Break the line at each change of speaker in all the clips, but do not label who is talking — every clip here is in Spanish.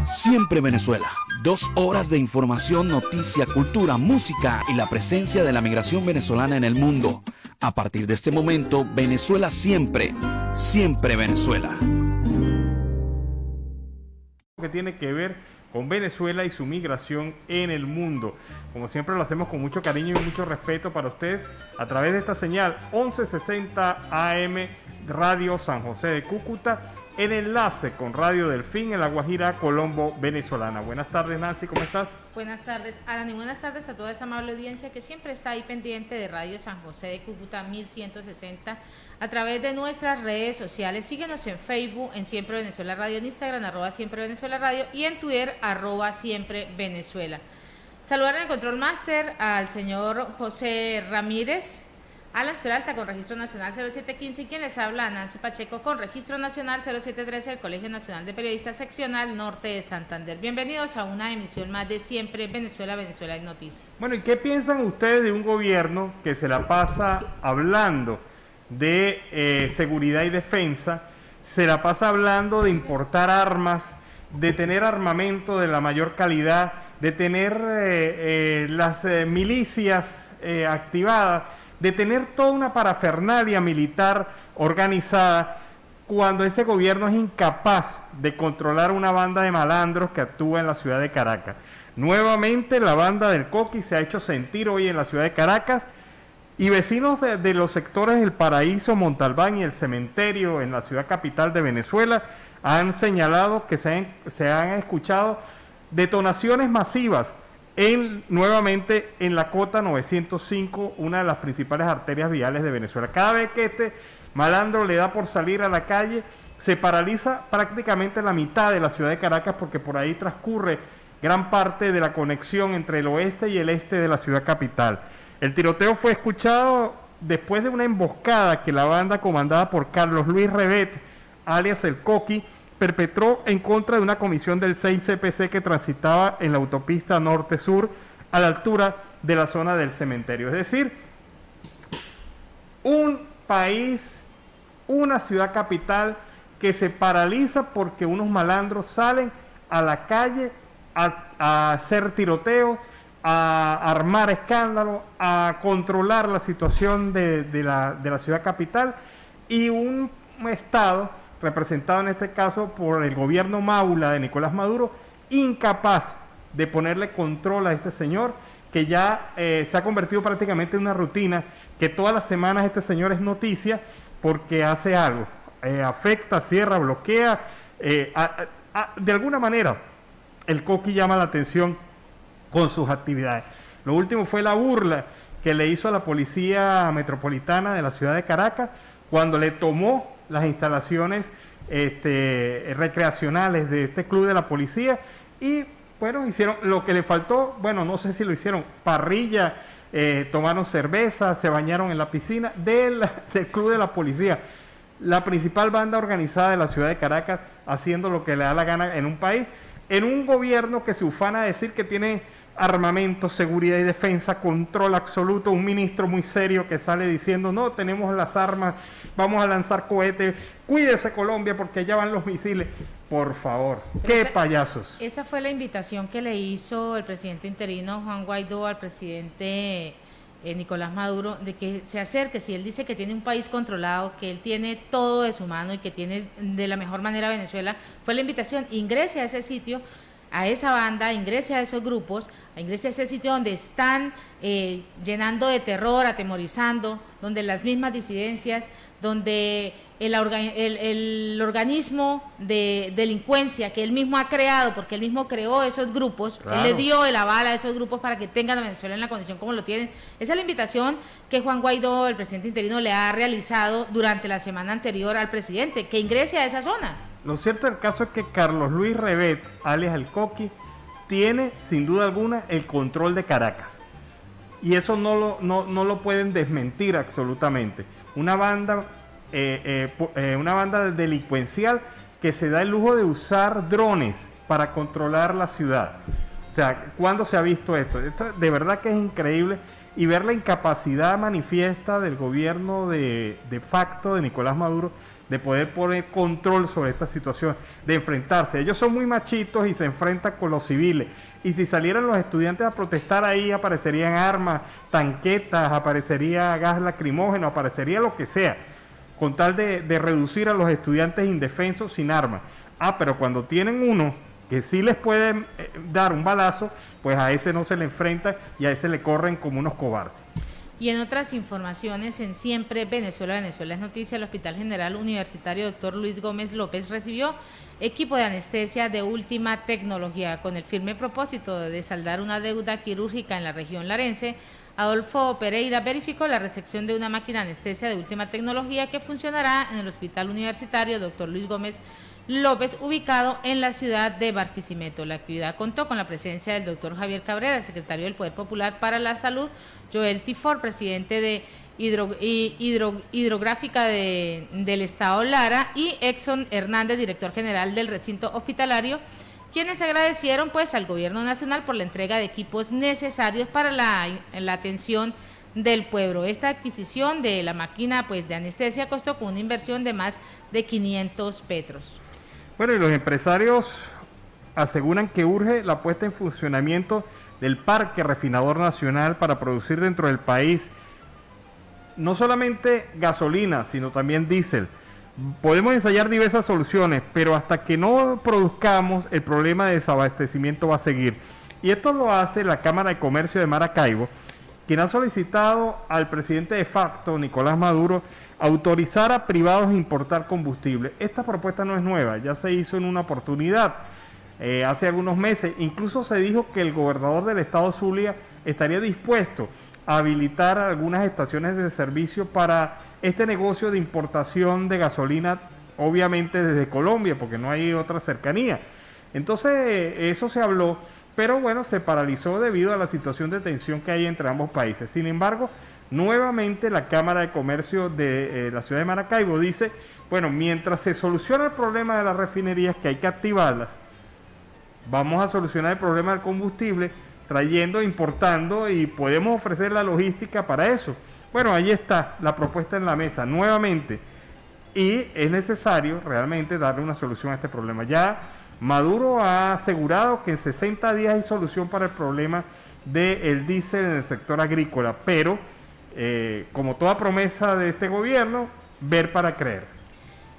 Siempre Venezuela. 2 horas de información, noticia, cultura, música y la presencia de la migración venezolana en el mundo. A partir de este momento, Venezuela siempre, siempre Venezuela.
Que tiene que ver con Venezuela y su migración en el mundo. Como siempre lo hacemos con mucho cariño y mucho respeto para ustedes a través de esta señal 1160 AM Radio San José de Cúcuta, en enlace con Radio Delfín en La Guajira, Colombo, venezolana. Buenas tardes, Nancy, ¿cómo estás?
Buenas tardes, Alan, y buenas tardes a toda esa amable audiencia que siempre está ahí pendiente de Radio San José de Cúcuta 1160 a través de nuestras redes sociales. Síguenos en Facebook, en Siempre Venezuela Radio, en Instagram, @Siempre Venezuela Radio, y en Twitter, @Siempre Venezuela. Saludar en el Control Master al señor José Ramírez, Alan Peralta con Registro Nacional 0715, y quien les habla, Nancy Pacheco, con Registro Nacional 0713 del Colegio Nacional de Periodistas Seccional Norte de Santander. Bienvenidos a una emisión más de Siempre Venezuela, Venezuela en Noticias.
Bueno, ¿y qué piensan ustedes de un gobierno que se la pasa hablando de seguridad y defensa, se la pasa hablando de importar armas, de tener armamento de la mayor calidad, de tener las milicias activadas, de tener toda una parafernalia militar organizada, cuando ese gobierno es incapaz de controlar una banda de malandros que actúa en la ciudad de Caracas? Nuevamente la banda del Coqui se ha hecho sentir hoy en la ciudad de Caracas, y vecinos de los sectores del Paraíso, Montalbán y el Cementerio en la ciudad capital de Venezuela han señalado que se han escuchado detonaciones masivas nuevamente en la Cota 905, una de las principales arterias viales de Venezuela. Cada vez que este malandro le da por salir a la calle, se paraliza prácticamente la mitad de la ciudad de Caracas, porque por ahí transcurre gran parte de la conexión entre el oeste y el este de la ciudad capital. El tiroteo fue escuchado después de una emboscada que la banda comandada por Carlos Luis Rebet, alias el Coqui, perpetró en contra de una comisión del 6CPC que transitaba en la autopista norte-sur a la altura de la zona del cementerio. Es decir, un país, una ciudad capital que se paraliza porque unos malandros salen a la calle a hacer tiroteos, a armar escándalo, a controlar la situación de la ciudad capital, y un Estado representado en este caso por el gobierno Maula de Nicolás Maduro, incapaz de ponerle control a este señor, que ya se ha convertido prácticamente en una rutina, que todas las semanas este señor es noticia porque hace algo, afecta, cierra, bloquea, de alguna manera el Coqui llama la atención con sus actividades. Lo último fue la burla que le hizo a la Policía Metropolitana de la ciudad de Caracas cuando le tomó las instalaciones recreacionales de este club de la policía, y bueno, hicieron lo que le faltó. Bueno, no sé si lo hicieron parrilla, tomaron cerveza, se bañaron en la piscina del club de la policía, la principal banda organizada de la ciudad de Caracas, haciendo lo que le da la gana en un país, en un gobierno que se ufana a decir que tiene armamento, seguridad y defensa, control absoluto. Un ministro muy serio que sale diciendo: no, tenemos las armas, vamos a lanzar cohetes, cuídese Colombia porque allá van los misiles. Por favor, qué payasos.
Esa fue la invitación que le hizo el presidente interino Juan Guaidó al presidente Nicolás Maduro, de que se acerque. Si él dice que tiene un país controlado, que él tiene todo de su mano y que tiene de la mejor manera Venezuela, fue la invitación: ingrese a ese sitio, a esa banda, ingrese a esos grupos, ingrese a ese sitio donde están llenando de terror, atemorizando, donde las mismas disidencias, donde el organismo de delincuencia que él mismo ha creado, porque él mismo creó esos grupos, claro, él le dio el aval a esos grupos para que tengan a Venezuela en la condición como lo tienen. Esa es la invitación que Juan Guaidó, el presidente interino, le ha realizado durante la semana anterior al presidente, que ingrese a esa zona.
Lo cierto del caso es que Carlos Luis Rebet, alias el Coqui, tiene sin duda alguna el control de Caracas, y eso no lo pueden desmentir absolutamente. Una banda delincuencial que se da el lujo de usar drones para controlar la ciudad. O sea, ¿cuándo se ha visto esto? Esto de verdad que es increíble, y ver la incapacidad manifiesta del gobierno de facto de Nicolás Maduro, de poder poner control sobre esta situación, de enfrentarse. Ellos son muy machitos y se enfrentan con los civiles. Y si salieran los estudiantes a protestar ahí, aparecerían armas, tanquetas, aparecería gas lacrimógeno, aparecería lo que sea, con tal de reducir a los estudiantes indefensos sin armas. Pero cuando tienen uno que sí les puede dar un balazo, pues a ese no se le enfrenta y a ese le corren como unos cobardes.
Y en otras informaciones, en Siempre Venezuela, Venezuela es noticia, el Hospital General Universitario Dr. Luis Gómez López recibió equipo de anestesia de última tecnología con el firme propósito de saldar una deuda quirúrgica en la región larense. Adolfo Pereira verificó la recepción de una máquina de anestesia de última tecnología que funcionará en el Hospital Universitario Dr. Luis Gómez López, ubicado en la ciudad de Barquisimeto. La actividad contó con la presencia del doctor Javier Cabrera, secretario del Poder Popular para la Salud, Joel Tifor, presidente de Hidrográfica del Estado Lara, y Exxon Hernández, director general del recinto hospitalario, quienes agradecieron pues al gobierno nacional por la entrega de equipos necesarios para la atención del pueblo. Esta adquisición de la máquina pues de anestesia costó con una inversión de más de 500 petros.
Bueno, y los empresarios aseguran que urge la puesta en funcionamiento del Parque Refinador Nacional para producir dentro del país no solamente gasolina, sino también diésel. Podemos ensayar diversas soluciones, pero hasta que no produzcamos, el problema de desabastecimiento va a seguir. Y esto lo hace la Cámara de Comercio de Maracaibo, quien ha solicitado al presidente de facto, Nicolás Maduro, autorizar a privados a importar combustible. Esta propuesta no es nueva, ya se hizo en una oportunidad hace algunos meses. Incluso se dijo que el gobernador del estado Zulia estaría dispuesto a habilitar algunas estaciones de servicio para este negocio de importación de gasolina, obviamente desde Colombia, porque no hay otra cercanía. Entonces eso se habló, pero bueno, se paralizó debido a la situación de tensión que hay entre ambos países. Sin embargo, nuevamente la Cámara de Comercio de la ciudad de Maracaibo dice, bueno, mientras se soluciona el problema de las refinerías, que hay que activarlas, vamos a solucionar el problema del combustible trayendo, importando, y podemos ofrecer la logística para eso. Bueno, ahí está la propuesta en la mesa nuevamente, y es necesario realmente darle una solución a este problema. Ya Maduro ha asegurado que en 60 días hay solución para el problema del diésel en el sector agrícola, pero como toda promesa de este gobierno, ver para creer.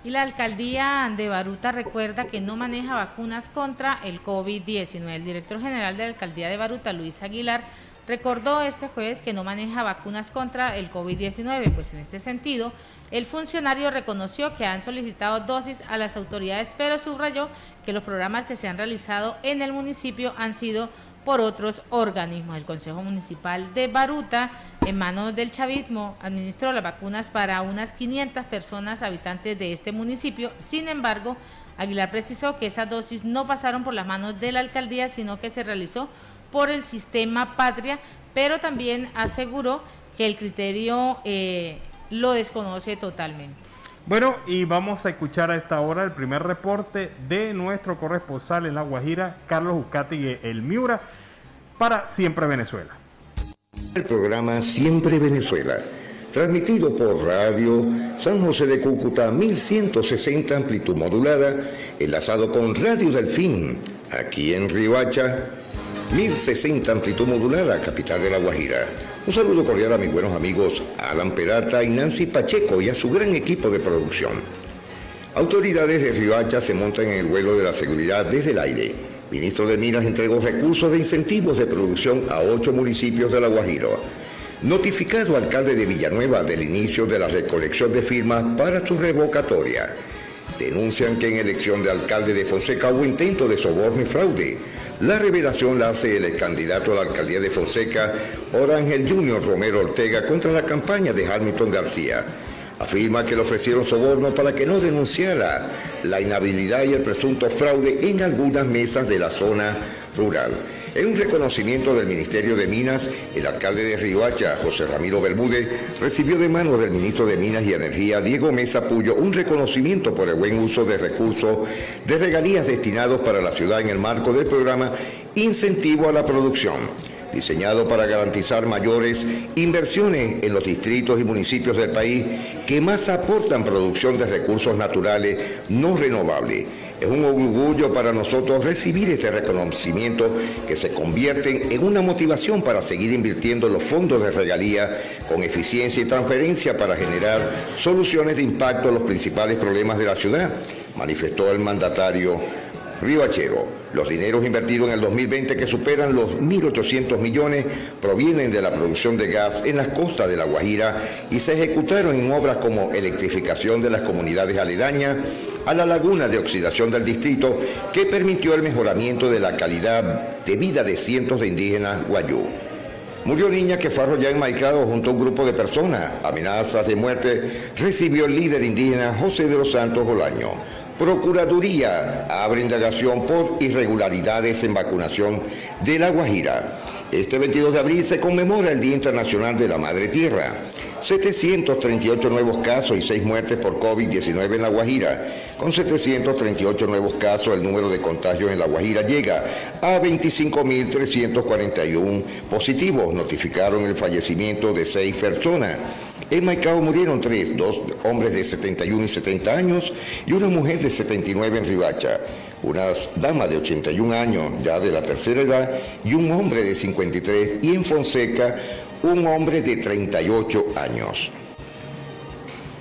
Y la alcaldía de Baruta recuerda que no maneja vacunas contra el COVID-19. El director general de la alcaldía de Baruta, Luis Aguilar, recordó este jueves que no maneja vacunas contra el COVID-19, pues en este sentido, el funcionario reconoció que han solicitado dosis a las autoridades, pero subrayó que los programas que se han realizado en el municipio han sido por otros organismos. El Consejo Municipal de Baruta, en manos del chavismo, administró las vacunas para unas 500 personas habitantes de este municipio. Sin embargo, Aguilar precisó que esas dosis no pasaron por las manos de la alcaldía, sino que se realizó por el sistema Patria, pero también aseguró que el criterio lo desconoce totalmente.
Bueno, y vamos a escuchar a esta hora el primer reporte de nuestro corresponsal en La Guajira, Carlos Uzcategui, el Miura, para Siempre Venezuela.
El programa Siempre Venezuela, transmitido por Radio San José de Cúcuta, 1160 amplitud modulada, enlazado con Radio Delfín, aquí en Riohacha, 1060 amplitud modulada, capital de La Guajira. Un saludo cordial a mis buenos amigos Alan Peralta y Nancy Pacheco y a su gran equipo de producción. Autoridades de Riohacha se montan en el vuelo de la seguridad desde el aire. Ministro de Minas entregó recursos de incentivos de producción a 8 municipios de La Guajira. Notificado alcalde de Villanueva del inicio de la recolección de firmas para su revocatoria. Denuncian que en elección de alcalde de Fonseca hubo intento de soborno y fraude. La revelación la hace el candidato a la alcaldía de Fonseca, Orángel Junior Romero Ortega, contra la campaña de Hamilton García. Afirma que le ofrecieron soborno para que no denunciara la inhabilidad y el presunto fraude en algunas mesas de la zona rural. En un reconocimiento del Ministerio de Minas, el alcalde de Riohacha, José Ramiro Bermúdez, recibió de manos del ministro de Minas y Energía, Diego Mesa Puyo, un reconocimiento por el buen uso de recursos de regalías destinados para la ciudad en el marco del programa Incentivo a la Producción. diseñado para garantizar mayores inversiones en los distritos y municipios del país que más aportan producción de recursos naturales no renovables. Es un orgullo para nosotros recibir este reconocimiento que se convierte en una motivación para seguir invirtiendo los fondos de regalía con eficiencia y transparencia para generar soluciones de impacto a los principales problemas de la ciudad, manifestó el mandatario riohachero. Los dineros invertidos en el 2020, que superan los 1.800 millones, provienen de la producción de gas en las costas de La Guajira y se ejecutaron en obras como electrificación de las comunidades aledañas a la laguna de oxidación del distrito, que permitió el mejoramiento de la calidad de vida de cientos de indígenas guayú. Murió niña que fue arrollada en Maicao junto a un grupo de personas. Amenazas de muerte recibió el líder indígena José de los Santos Bolaño. Procuraduría abre indagación por irregularidades en vacunación de La Guajira. Este 22 de abril se conmemora el Día Internacional de la Madre Tierra. 738 nuevos casos y 6 muertes por COVID-19 en La Guajira. Con 738 nuevos casos, el número de contagios en La Guajira llega a 25.341 positivos. Notificaron el fallecimiento de 6 personas. En Maicao murieron 3, 2 hombres de 71 y 70 años y una mujer de 79 en Riohacha, una dama de 81 años ya de la tercera edad y un hombre de 53, y en Fonseca un hombre de 38 años.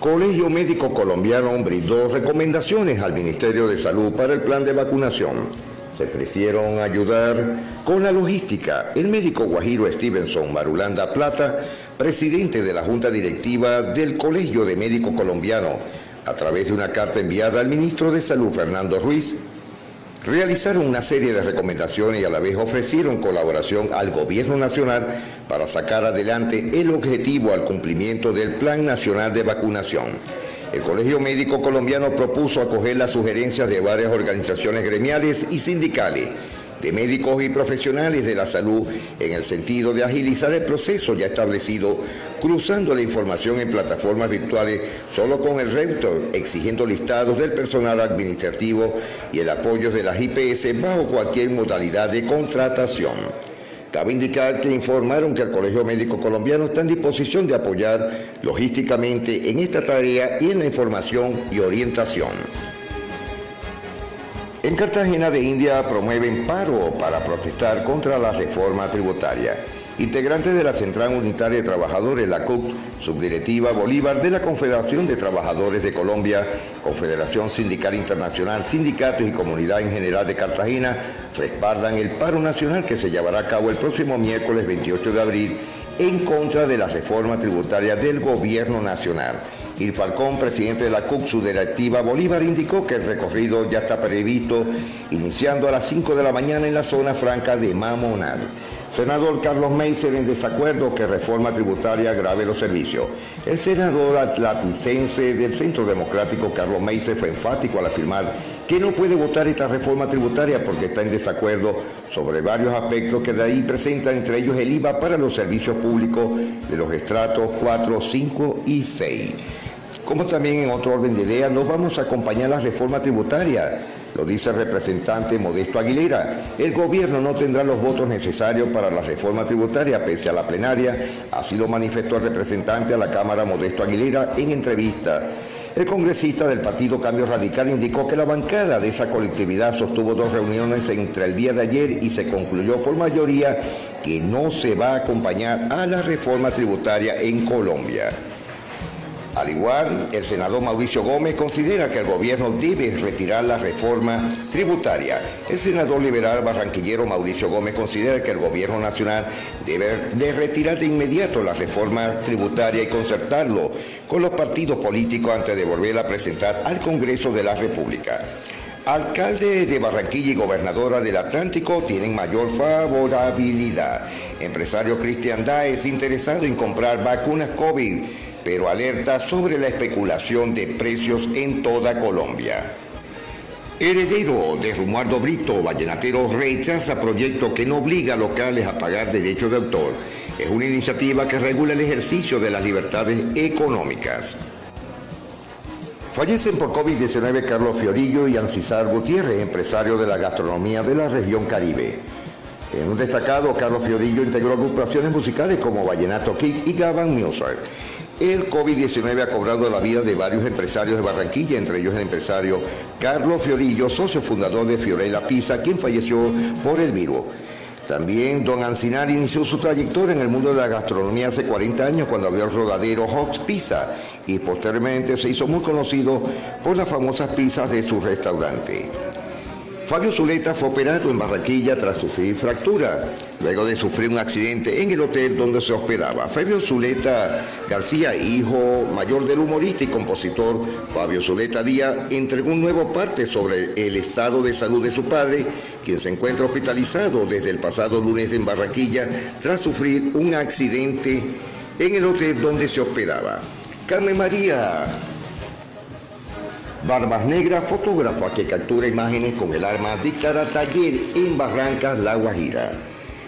Colegio Médico Colombiano brindó recomendaciones al Ministerio de Salud para el plan de vacunación. Se ofrecieron ayudar con la logística el médico guajiro Stevenson Marulanda Plata, presidente de la Junta Directiva del Colegio de Médico Colombiano, a través de una carta enviada al ministro de Salud Fernando Ruiz. Realizaron una serie de recomendaciones y a la vez ofrecieron colaboración al Gobierno Nacional para sacar adelante el objetivo al cumplimiento del Plan Nacional de Vacunación. El Colegio Médico Colombiano propuso acoger las sugerencias de varias organizaciones gremiales y sindicales, de médicos y profesionales de la salud, en el sentido de agilizar el proceso ya establecido, cruzando la información en plataformas virtuales solo con el reto, exigiendo listados del personal administrativo y el apoyo de las IPS bajo cualquier modalidad de contratación. Cabe indicar que informaron que el Colegio Médico Colombiano está en disposición de apoyar logísticamente en esta tarea y en la información y orientación. En Cartagena de India promueven paro para protestar contra la reforma tributaria. Integrantes de la Central Unitaria de Trabajadores, la CUT, Subdirectiva Bolívar de la Confederación de Trabajadores de Colombia, Confederación Sindical Internacional, Sindicatos y Comunidad en General de Cartagena, respaldan el paro nacional que se llevará a cabo el próximo miércoles 28 de abril en contra de la reforma tributaria del Gobierno Nacional. Il Falcón, presidente de la CUT Subdirectiva Bolívar, indicó que el recorrido ya está previsto iniciando a las 5 de la mañana en la zona franca de Mamonal. Senador Carlos Meiser en desacuerdo que reforma tributaria agrave los servicios. El senador atlanticense del Centro Democrático Carlos Meiser fue enfático al afirmar que no puede votar esta reforma tributaria porque está en desacuerdo sobre varios aspectos que de ahí presentan, entre ellos el IVA para los servicios públicos de los estratos 4, 5 y 6. Como también en otro orden de ideas, nos vamos a acompañar la reforma tributaria. Lo dice el representante Modesto Aguilera. El gobierno no tendrá los votos necesarios para la reforma tributaria pese a la plenaria. Así lo manifestó el representante a la Cámara Modesto Aguilera en entrevista. El congresista del Partido Cambio Radical indicó que la bancada de esa colectividad sostuvo 2 reuniones entre el día de ayer y se concluyó por mayoría que no se va a acompañar a la reforma tributaria en Colombia. Al igual, el senador Mauricio Gómez considera que el gobierno debe retirar la reforma tributaria. El senador liberal barranquillero Mauricio Gómez considera que el gobierno nacional debe de retirar de inmediato la reforma tributaria y concertarlo con los partidos políticos antes de volverla a presentar al Congreso de la República. Alcalde de Barranquilla y gobernadora del Atlántico tienen mayor favorabilidad. Empresario Cristian Dáez interesado en comprar vacunas COVID, pero alerta sobre la especulación de precios en toda Colombia. Heredero de Romualdo Brito, vallenatero, rechaza proyecto que no obliga a locales a pagar derechos de autor. Es una iniciativa que regula el ejercicio de las libertades económicas. Fallecen por COVID-19 Carlos Fiorillo y Ancisar Gutiérrez, empresario de la gastronomía de la región Caribe. En un destacado, Carlos Fiorillo integró agrupaciones musicales como Vallenato Kick y Gaban Music. El COVID-19 ha cobrado la vida de varios empresarios de Barranquilla, entre ellos el empresario Carlos Fiorillo, socio fundador de Fiorella Pizza, quien falleció por el virus. También don Ancinar inició su trayectoria en el mundo de la gastronomía hace 40 años cuando abrió el rodadero Hawks Pizza y posteriormente se hizo muy conocido por las famosas pizzas de su restaurante. Fabio Zuleta fue operado en Barranquilla tras sufrir fractura, luego de sufrir un accidente en el hotel donde se hospedaba. Fabio Zuleta García, hijo mayor del humorista y compositor Fabio Zuleta Díaz, entregó un nuevo parte sobre el estado de salud de su padre, quien se encuentra hospitalizado desde el pasado lunes en Barranquilla tras sufrir un accidente en el hotel donde se hospedaba. Carmen María Barbas Negras, fotógrafa que captura imágenes con el arma, dictará taller en Barrancas, La Guajira.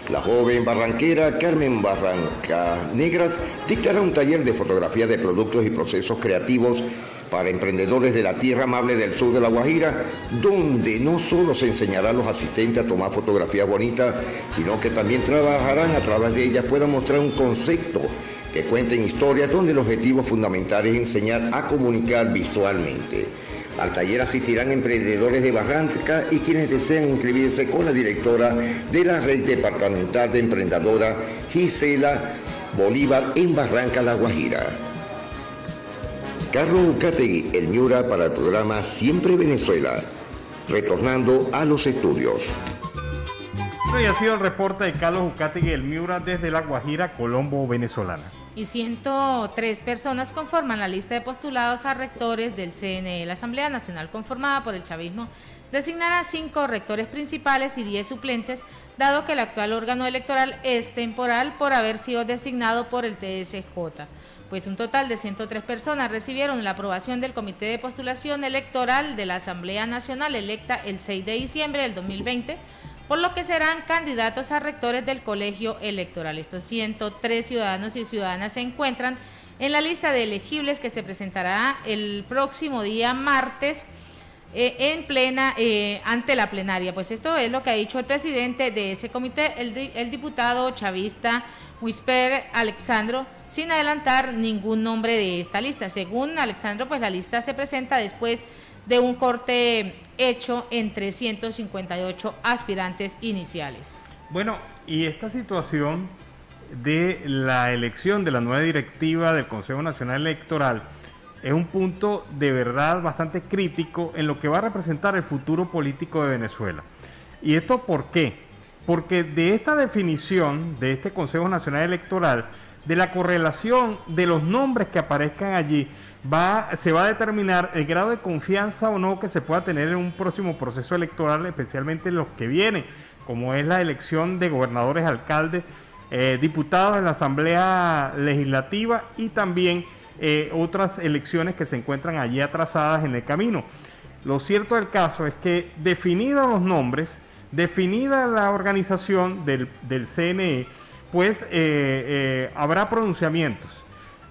La joven barranquera Carmen Barrancas Negras dictará un taller de fotografía de productos y procesos creativos para emprendedores de la tierra amable del sur de La Guajira, donde no solo se enseñará a los asistentes a tomar fotografías bonitas, sino que también trabajarán a través de ellas, puedan mostrar un concepto que cuenten historias donde el objetivo fundamental es enseñar a comunicar visualmente. Al taller asistirán emprendedores de Barranca y quienes desean inscribirse con la directora de la Red Departamental de Emprendedora, Gisela Bolívar, en Barranca, La Guajira. Carlos Ucategui, el Miura, para el programa Siempre Venezuela, retornando a los estudios.
Y ha sido el reporte de Carlos Ucategui, el Miura, desde La Guajira, Colombo, venezolana.
Y 103 personas conforman la lista de postulados a rectores del CNE. La Asamblea Nacional, conformada por el chavismo, designará 5 rectores principales y 10 suplentes, dado que el actual órgano electoral es temporal por haber sido designado por el TSJ. Pues un total de 103 personas recibieron la aprobación del Comité de Postulación Electoral de la Asamblea Nacional electa el 6 de diciembre del 2020, por lo que serán candidatos a rectores del colegio electoral. Estos 103 ciudadanos y ciudadanas se encuentran en la lista de elegibles que se presentará el próximo día martes ante la plenaria. Pues esto es lo que ha dicho el presidente de ese comité, el diputado chavista Whisper Alexandro, sin adelantar ningún nombre de esta lista. Según Alexandro, pues la lista se presenta después de un corte hecho entre 158 aspirantes iniciales.
Bueno, y esta situación de la elección de la nueva directiva del Consejo Nacional Electoral es un punto de verdad bastante crítico en lo que va a representar el futuro político de Venezuela. ¿Y esto por qué? Porque de esta definición de este Consejo Nacional Electoral, de la correlación de los nombres que aparezcan allí, se va a determinar el grado de confianza o no que se pueda tener en un próximo proceso electoral, especialmente los que vienen, como es la elección de gobernadores, alcaldes, diputados en la Asamblea Legislativa y también otras elecciones que se encuentran allí atrasadas en el camino. Lo cierto del caso es que definidos los nombres, definida la organización del CNE, pues habrá pronunciamientos.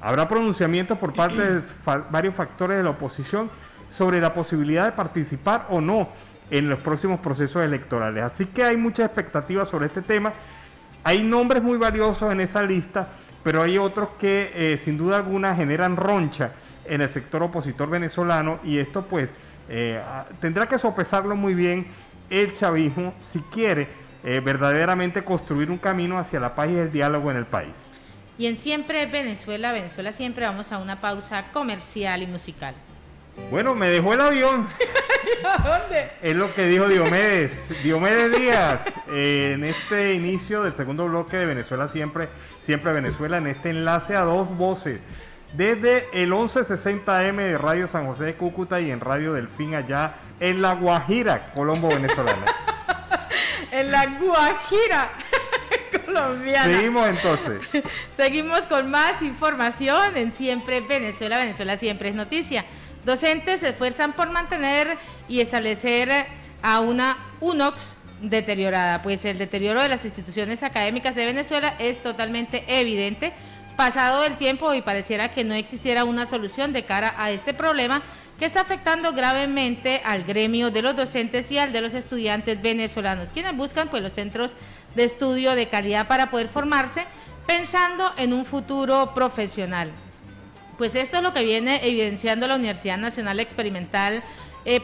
Habrá pronunciamientos por parte de varios factores de la oposición sobre la posibilidad de participar o no en los próximos procesos electorales. Así que hay mucha expectativa sobre este tema. Hay nombres muy valiosos en esa lista, pero hay otros que sin duda alguna generan roncha en el sector opositor venezolano, y esto pues tendrá que sopesarlo muy bien el chavismo si quiere verdaderamente construir un camino hacia la paz y el diálogo en el país.
Y en Siempre Venezuela, Venezuela Siempre, vamos a una pausa comercial y musical.
Bueno, me dejó el avión.
¿A dónde?
Es lo que dijo Diomedes Díaz, en este inicio del segundo bloque de Venezuela Siempre, Siempre Venezuela, en este enlace a dos voces, desde el 1160 AM de Radio San José de Cúcuta y en Radio Delfín allá en La Guajira, Colombo, venezolana.
En La Guajira colombiana.
Seguimos entonces.
Seguimos con más información en Siempre Venezuela, Venezuela Siempre es noticia. Docentes se esfuerzan por mantener y establecer a una UNOX deteriorada, pues el deterioro de las instituciones académicas de Venezuela es totalmente evidente, pasado el tiempo y pareciera que no existiera una solución de cara a este problema que está afectando gravemente al gremio de los docentes y al de los estudiantes venezolanos, quienes buscan pues los centros de estudio de calidad para poder formarse pensando en un futuro profesional. Pues esto es lo que viene evidenciando la Universidad Nacional Experimental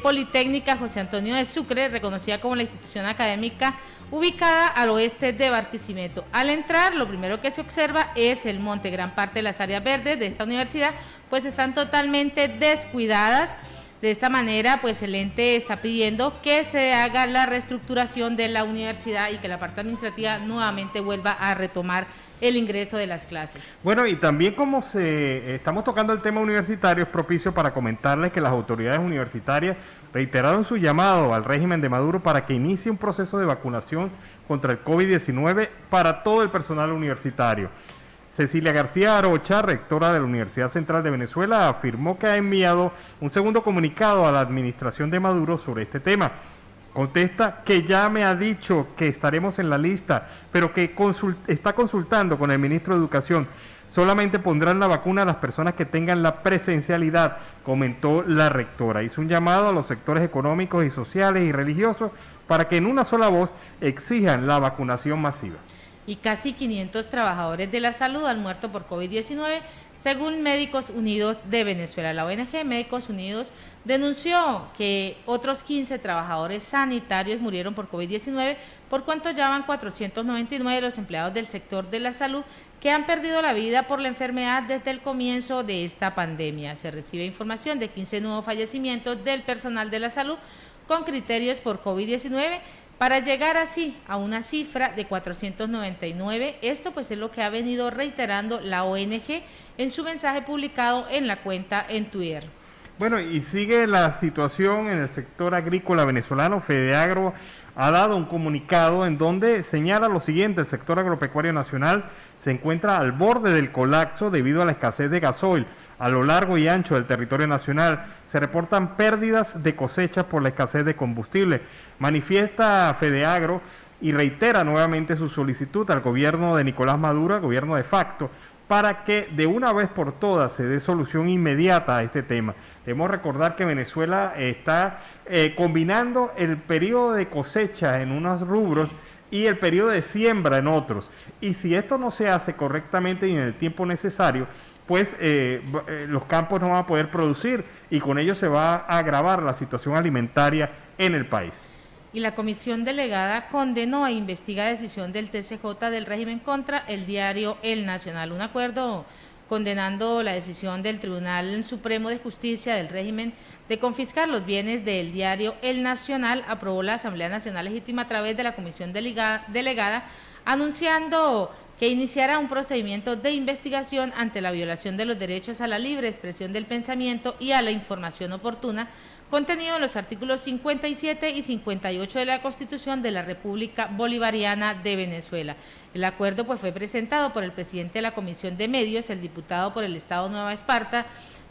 Politécnica José Antonio de Sucre, reconocida como la institución académica ubicada al oeste de Barquisimeto. Al entrar, lo primero que se observa es el monte. Gran parte de las áreas verdes de esta universidad pues están totalmente descuidadas. De esta manera, pues el ente está pidiendo que se haga la reestructuración de la universidad y que la parte administrativa nuevamente vuelva a retomar el ingreso de las clases.
Bueno, y también como estamos tocando el tema universitario, es propicio para comentarles que las autoridades universitarias reiteraron su llamado al régimen de Maduro para que inicie un proceso de vacunación contra el COVID-19 para todo el personal universitario. Cecilia García Arocha, rectora de la Universidad Central de Venezuela, afirmó que ha enviado un segundo comunicado a la administración de Maduro sobre este tema. Contesta que ya me ha dicho que estaremos en la lista, pero que está consultando con el ministro de Educación. Solamente pondrán la vacuna a las personas que tengan la presencialidad, comentó la rectora. Hizo un llamado a los sectores económicos y sociales y religiosos para que en una sola voz exijan la vacunación masiva.
Y casi 500 trabajadores de la salud han muerto por COVID-19, según Médicos Unidos de Venezuela. La ONG Médicos Unidos denunció que otros 15 trabajadores sanitarios murieron por COVID-19, por cuanto ya van 499 de los empleados del sector de la salud que han perdido la vida por la enfermedad desde el comienzo de esta pandemia. Se recibe información de 15 nuevos fallecimientos del personal de la salud con criterios por COVID-19, para llegar así a una cifra de 499. Esto pues es lo que ha venido reiterando la ONG en su mensaje publicado en la cuenta en Twitter.
Bueno, y sigue la situación en el sector agrícola venezolano. FEDEAGRO ha dado un comunicado en donde señala lo siguiente: el sector agropecuario nacional se encuentra al borde del colapso debido a la escasez de gasoil a lo largo y ancho del territorio nacional. Se reportan pérdidas de cosechas por la escasez de combustible. Manifiesta FEDEAGRO y reitera nuevamente su solicitud al gobierno de Nicolás Maduro, gobierno de facto, para que de una vez por todas se dé solución inmediata a este tema. Debemos recordar que Venezuela está combinando el periodo de cosecha en unos rubros y el periodo de siembra en otros. Y si esto no se hace correctamente y en el tiempo necesario, pues los campos no van a poder producir y con ello se va a agravar la situación alimentaria en el país.
Y la comisión delegada condenó e investiga decisión del TCJ del régimen contra el diario El Nacional. Un acuerdo condenando la decisión del Tribunal Supremo de Justicia del régimen de confiscar los bienes del diario El Nacional aprobó la Asamblea Nacional Legítima a través de la comisión delegada, anunciando que iniciará un procedimiento de investigación ante la violación de los derechos a la libre expresión del pensamiento y a la información oportuna, contenido en los artículos 57 y 58 de la Constitución de la República Bolivariana de Venezuela. El acuerdo pues fue presentado por el presidente de la Comisión de Medios, el diputado por el Estado Nueva Esparta,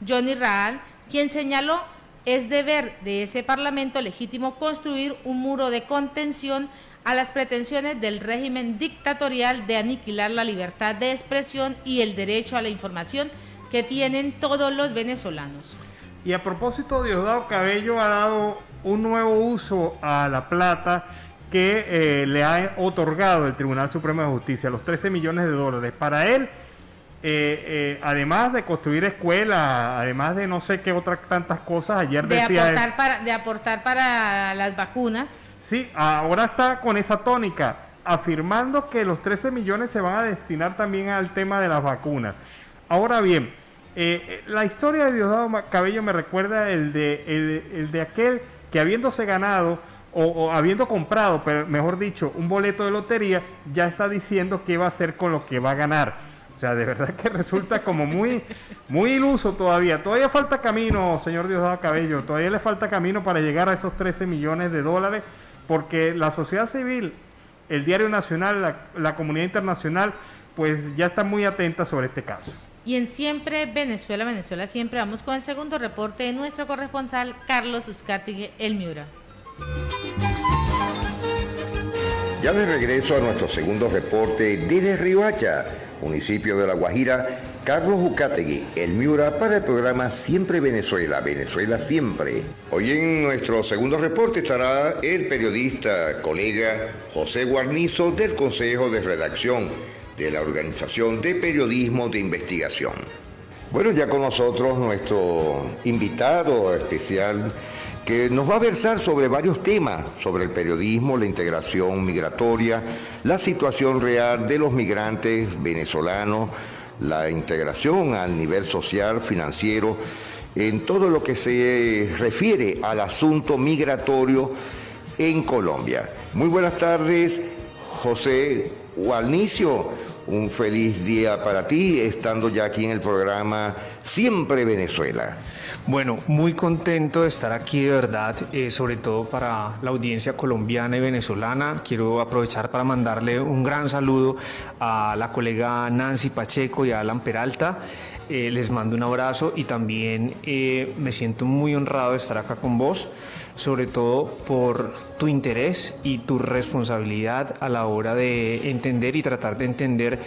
Johnny Raal, quien señaló: es deber de ese Parlamento legítimo construir un muro de contención a las pretensiones del régimen dictatorial de aniquilar la libertad de expresión y el derecho a la información que tienen todos los venezolanos.
Y a propósito, Diosdado Cabello ha dado un nuevo uso a la plata que le ha otorgado el Tribunal Supremo de Justicia, los 13 millones de dólares. Para él, además de construir escuelas, además de no sé qué otras tantas cosas, ayer decía...
De aportar para las vacunas.
Sí, ahora está con esa tónica, afirmando que los 13 millones se van a destinar también al tema de las vacunas. Ahora bien, la historia de Diosdado Cabello me recuerda el de aquel que habiéndose ganado o habiendo comprado, pero mejor dicho, un boleto de lotería, ya está diciendo qué va a hacer con lo que va a ganar. O sea, de verdad que resulta como muy iluso todavía. Todavía falta camino, señor Diosdado Cabello, todavía le falta camino para llegar a esos 13 millones de dólares, porque la sociedad civil, el Diario Nacional, la comunidad internacional, pues ya está muy atenta sobre este caso.
Y en Siempre Venezuela, Venezuela Siempre, vamos con el segundo reporte de nuestro corresponsal Carlos Uzcategui, El Miura.
Ya de regreso a nuestro segundo reporte desde Riohacha, municipio de La Guajira, Carlos Ucategui, el Miura, para el programa Siempre Venezuela, Venezuela Siempre. Hoy en nuestro segundo reporte estará el periodista, colega José Guarnizo del Consejo de Redacción de la Organización de Periodismo de Investigación. Bueno, ya con nosotros nuestro invitado especial, que nos va a versar sobre varios temas, sobre el periodismo, la integración migratoria, la situación real de los migrantes venezolanos, la integración al nivel social, financiero, en todo lo que se refiere al asunto migratorio en Colombia. Muy buenas tardes, José Guarnizo. Un feliz día para ti, estando ya aquí en el programa Siempre Venezuela.
Bueno, muy contento de estar aquí, de verdad, sobre todo para la audiencia colombiana y venezolana. Quiero aprovechar para mandarle un gran saludo a la colega Nancy Pacheco y a Alan Peralta. Les mando un abrazo y también me siento muy honrado de estar acá con vos, sobre todo por tu interés y tu responsabilidad a la hora de entender y tratar de entender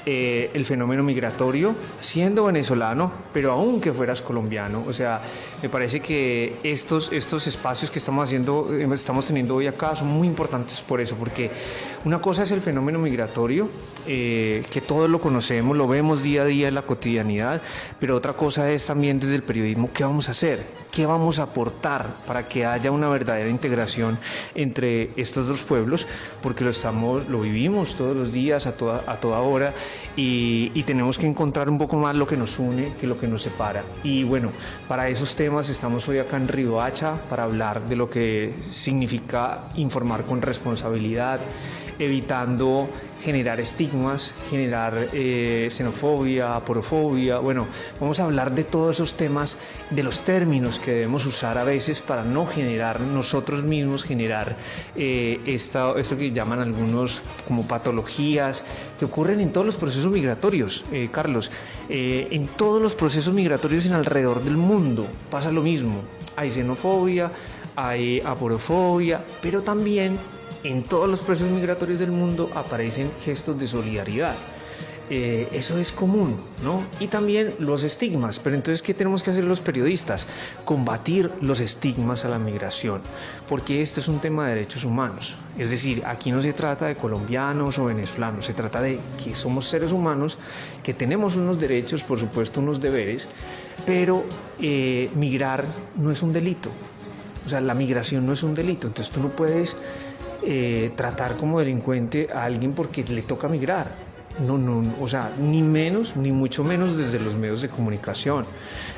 el fenómeno migratorio, siendo venezolano, pero aunque fueras colombiano. O sea, me parece que estos espacios que estamos teniendo hoy acá son muy importantes por eso, porque una cosa es el fenómeno migratorio, que todos lo conocemos, lo vemos día a día en la cotidianidad, pero otra cosa es también desde el periodismo qué vamos a hacer, qué vamos a aportar para que haya una verdadera integración entre estos dos pueblos, porque lo vivimos todos los días, a toda hora, y tenemos que encontrar un poco más lo que nos une que lo que nos separa. Y bueno, para esos temas estamos hoy acá en Riohacha para hablar de lo que significa informar con responsabilidad, evitando generar estigmas, generar xenofobia, aporofobia. Bueno, vamos a hablar de todos esos temas, de los términos que debemos usar a veces para no generar nosotros mismos, esto que llaman algunos como patologías que ocurren en todos los procesos migratorios, Carlos. En todos los procesos migratorios alrededor del mundo pasa lo mismo. Hay xenofobia, hay aporofobia, pero también en todos los procesos migratorios del mundo aparecen gestos de solidaridad. Eso es común, ¿no? Y también los estigmas. Pero entonces, ¿qué tenemos que hacer los periodistas? Combatir los estigmas a la migración, porque esto es un tema de derechos humanos. Es decir, aquí no se trata de colombianos o venezolanos, se trata de que somos seres humanos, que tenemos unos derechos, por supuesto, unos deberes, pero migrar no es un delito. O sea, la migración no es un delito, entonces tú no puedes tratar como delincuente a alguien porque le toca migrar. No, o sea, ni menos, ni mucho menos desde los medios de comunicación.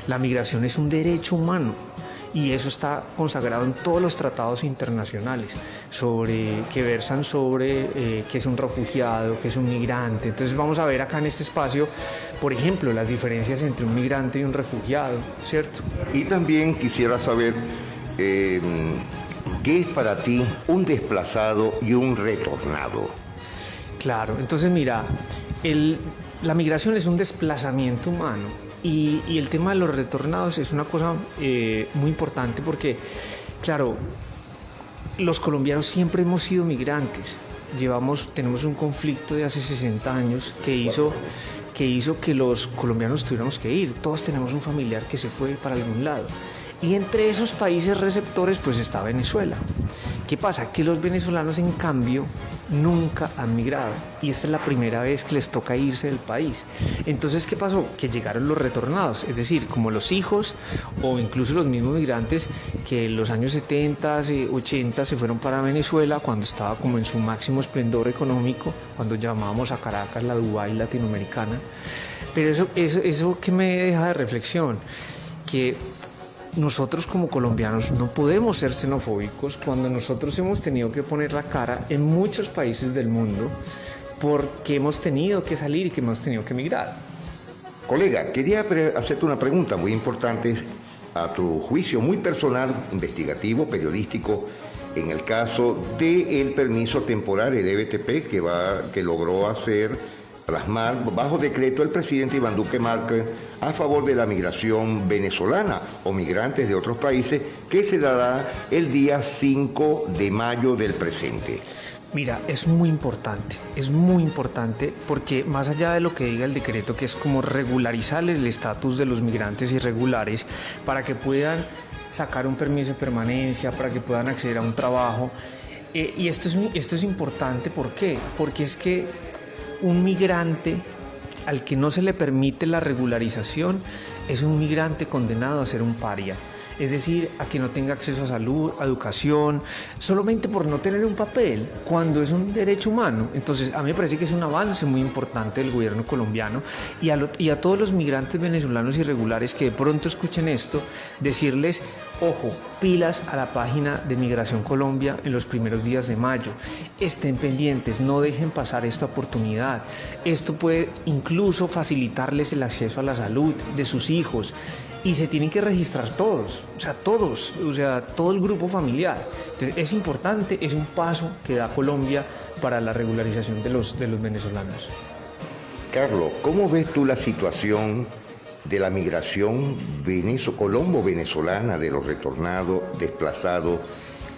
La migración es un derecho humano y eso está consagrado en todos los tratados internacionales que versan sobre qué es un refugiado, qué es un migrante. Entonces vamos a ver acá en este espacio, por ejemplo, las diferencias entre un migrante y un refugiado, ¿cierto?
Y también quisiera saber ¿qué es para ti un desplazado y un retornado?
Claro, entonces mira, la migración es un desplazamiento humano y el tema de los retornados es una cosa muy importante porque, claro, los colombianos siempre hemos sido migrantes. Tenemos un conflicto de hace 60 años que hizo que los colombianos tuviéramos que ir. Todos tenemos un familiar que se fue para algún lado. Y entre esos países receptores pues está Venezuela. ¿Qué pasa? Que los venezolanos en cambio nunca han migrado y esta es la primera vez que les toca irse del país. Entonces, ¿qué pasó? Que llegaron los retornados, es decir, como los hijos o incluso los mismos migrantes que en los años 70, 80 se fueron para Venezuela cuando estaba como en su máximo esplendor económico, cuando llamábamos a Caracas la Dubái latinoamericana. Pero eso que me deja de reflexión, que nosotros como colombianos no podemos ser xenofóbicos cuando nosotros hemos tenido que poner la cara en muchos países del mundo porque hemos tenido que salir y que hemos tenido que emigrar.
Colega, quería hacerte una pregunta muy importante a tu juicio, muy personal, investigativo, periodístico, en el caso del permiso temporal, el EBTP, que logró plasmar bajo decreto el presidente Iván Duque Márquez a favor de la migración venezolana o migrantes de otros países, que se dará el día 5 de mayo del presente.
Mira, es muy importante porque más allá de lo que diga el decreto, que es como regularizar el estatus de los migrantes irregulares para que puedan sacar un permiso de permanencia, para que puedan acceder a un trabajo, y esto es importante, ¿por qué? Porque es que un migrante al que no se le permite la regularización es un migrante condenado a ser un paria. Es decir, a que no tenga acceso a salud, a educación, solamente por no tener un papel, cuando es un derecho humano. Entonces, a mí me parece que es un avance muy importante del gobierno colombiano y a todos los migrantes venezolanos irregulares que de pronto escuchen esto, decirles, ojo, pilas a la página de Migración Colombia en los primeros días de mayo. Estén pendientes, no dejen pasar esta oportunidad. Esto puede incluso facilitarles el acceso a la salud de sus hijos. Y se tienen que registrar todos, todo el grupo familiar. Entonces, es importante, es un paso que da Colombia para la regularización de los venezolanos.
Carlos, ¿cómo ves tú la situación de la migración colombo-venezolana, de los retornados, desplazados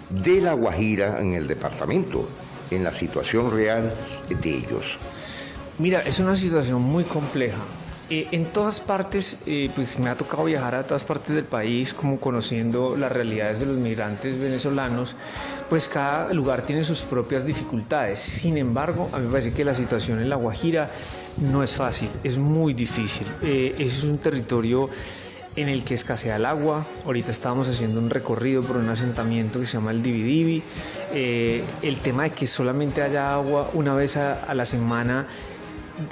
de La Guajira en el departamento, en la situación real de ellos?
Mira, es una situación muy compleja. En todas partes, pues me ha tocado viajar a todas partes del país, como conociendo las realidades de los migrantes venezolanos, pues cada lugar tiene sus propias dificultades. Sin embargo, a mí me parece que la situación en La Guajira no es fácil, es muy difícil. Es un territorio en el que escasea el agua. Ahorita estábamos haciendo un recorrido por un asentamiento que se llama el Dividivi. El tema de que solamente haya agua una vez a la semana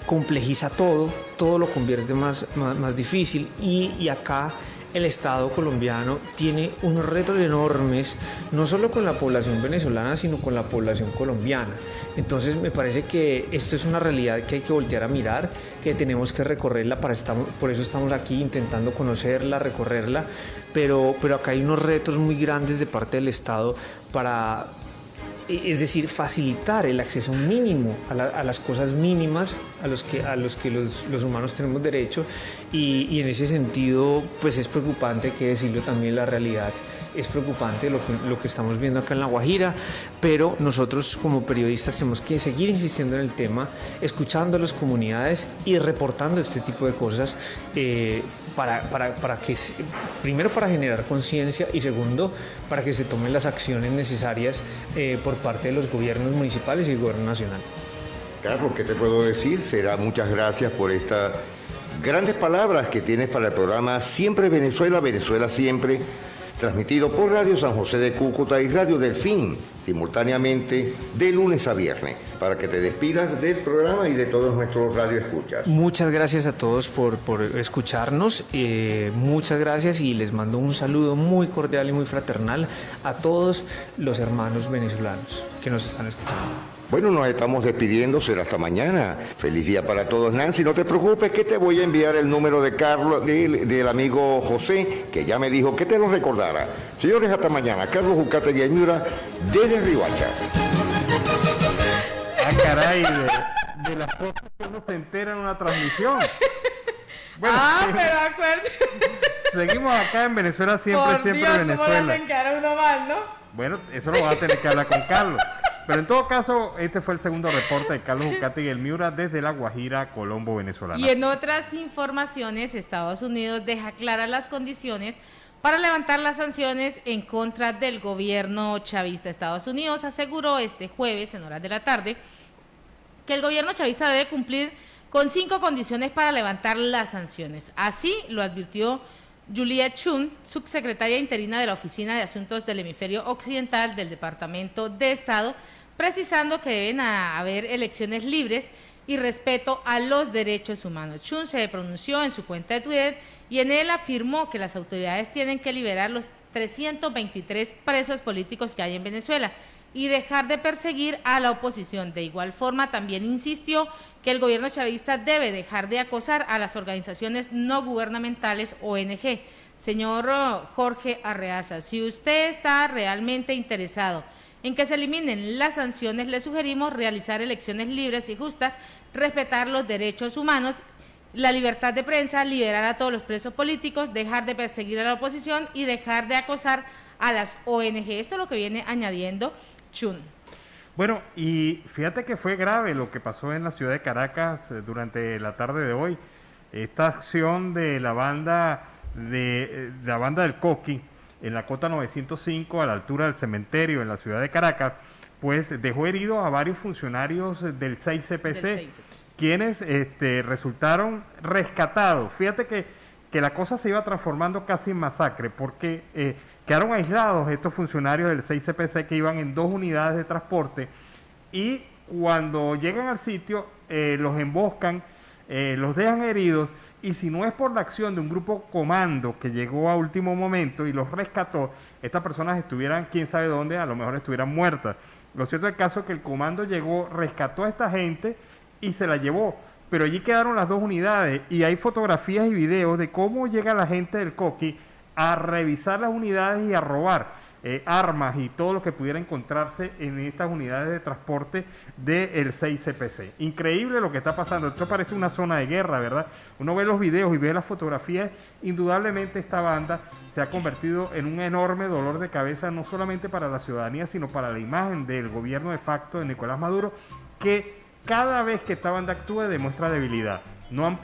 complejiza todo lo convierte más difícil y acá el Estado colombiano tiene unos retos enormes, no solo con la población venezolana, sino con la población colombiana. Entonces me parece que esto es una realidad que hay que voltear a mirar, que tenemos que recorrerla, por eso estamos aquí intentando conocerla, recorrerla, pero acá hay unos retos muy grandes de parte del Estado para... Es decir, facilitar el acceso mínimo a las cosas mínimas a los que los humanos tenemos derecho y en ese sentido pues es preocupante, hay que decirlo también, la realidad es preocupante lo que estamos viendo acá en La Guajira, pero nosotros como periodistas tenemos que seguir insistiendo en el tema, escuchando a las comunidades y reportando este tipo de cosas para que, primero, para generar conciencia y segundo, para que se tomen las acciones necesarias por parte de los gobiernos municipales y el gobierno nacional.
Carlos, ¿qué te puedo decir? Muchas gracias por estas grandes palabras que tienes para el programa Siempre Venezuela, Venezuela Siempre, transmitido por Radio San José de Cúcuta y Radio Delfín, simultáneamente de lunes a viernes, para que te despidas del programa y de todos nuestros radioescuchas.
Muchas gracias a todos por escucharnos, muchas gracias y les mando un saludo muy cordial y muy fraternal a todos los hermanos venezolanos que nos están escuchando.
Bueno, nos estamos despidiendo, será hasta mañana. Feliz día para todos, Nancy. No te preocupes que te voy a enviar el número de Carlos, del amigo José, que ya me dijo que te lo recordara. Señores, hasta mañana. Carlos Jucate Guiañura, desde Riohacha.
Ah, caray, de las cosas que uno se entera en una transmisión. Bueno,
pero acuérdate.
Seguimos acá en Venezuela Siempre,
Por
Siempre
Dios,
Venezuela.
¿cómo le hacen cara uno mal, no?
Bueno, eso lo vas a tener que hablar con Carlos. Pero en todo caso, este fue el segundo reporte de Carlos Jucate y el Miura desde La Guajira, Colombo, venezolana.
Y en otras informaciones, Estados Unidos deja claras las condiciones para levantar las sanciones en contra del gobierno chavista. Estados Unidos aseguró este jueves, en horas de la tarde, que el gobierno chavista debe cumplir con 5 condiciones para levantar las sanciones. Así lo advirtió Julia Chun, subsecretaria interina de la Oficina de Asuntos del Hemisferio Occidental del Departamento de Estado, precisando que deben haber elecciones libres y respeto a los derechos humanos. Chun se pronunció en su cuenta de Twitter y en él afirmó que las autoridades tienen que liberar los 323 presos políticos que hay en Venezuela y dejar de perseguir a la oposición. De igual forma, también insistió que el gobierno chavista debe dejar de acosar a las organizaciones no gubernamentales ONG. Señor Jorge Arreaza, si usted está realmente interesado en que se eliminen las sanciones, le sugerimos realizar elecciones libres y justas, respetar los derechos humanos, la libertad de prensa, liberar a todos los presos políticos, dejar de perseguir a la oposición y dejar de acosar a las ONG. Esto es lo que viene añadiendo Chun.
Bueno, y fíjate que fue grave lo que pasó en la ciudad de Caracas durante la tarde de hoy. Esta acción de la banda del Coqui en la cota 905 a la altura del cementerio en la ciudad de Caracas, pues dejó heridos a varios funcionarios del 6CPC, quienes resultaron rescatados. Fíjate que la cosa se iba transformando casi en masacre, porque quedaron aislados estos funcionarios del 6CPC que iban en 2 unidades de transporte, y cuando llegan al sitio los emboscan, los dejan heridos, y si no es por la acción de un grupo comando que llegó a último momento y los rescató, estas personas estuvieran quién sabe dónde, a lo mejor estuvieran muertas. Lo cierto del caso es que el comando llegó, rescató a esta gente y se la llevó, pero allí quedaron las 2 unidades, y hay fotografías y videos de cómo llega la gente del Coqui a revisar las unidades y a robar armas y todo lo que pudiera encontrarse en estas unidades de transporte del 6CPC. Increíble lo que está pasando. Esto parece una zona de guerra, ¿verdad? Uno ve los videos y ve las fotografías. Indudablemente esta banda se ha convertido en un enorme dolor de cabeza, no solamente para la ciudadanía, sino para la imagen del gobierno de facto de Nicolás Maduro, que cada vez que esta banda actúa demuestra debilidad. No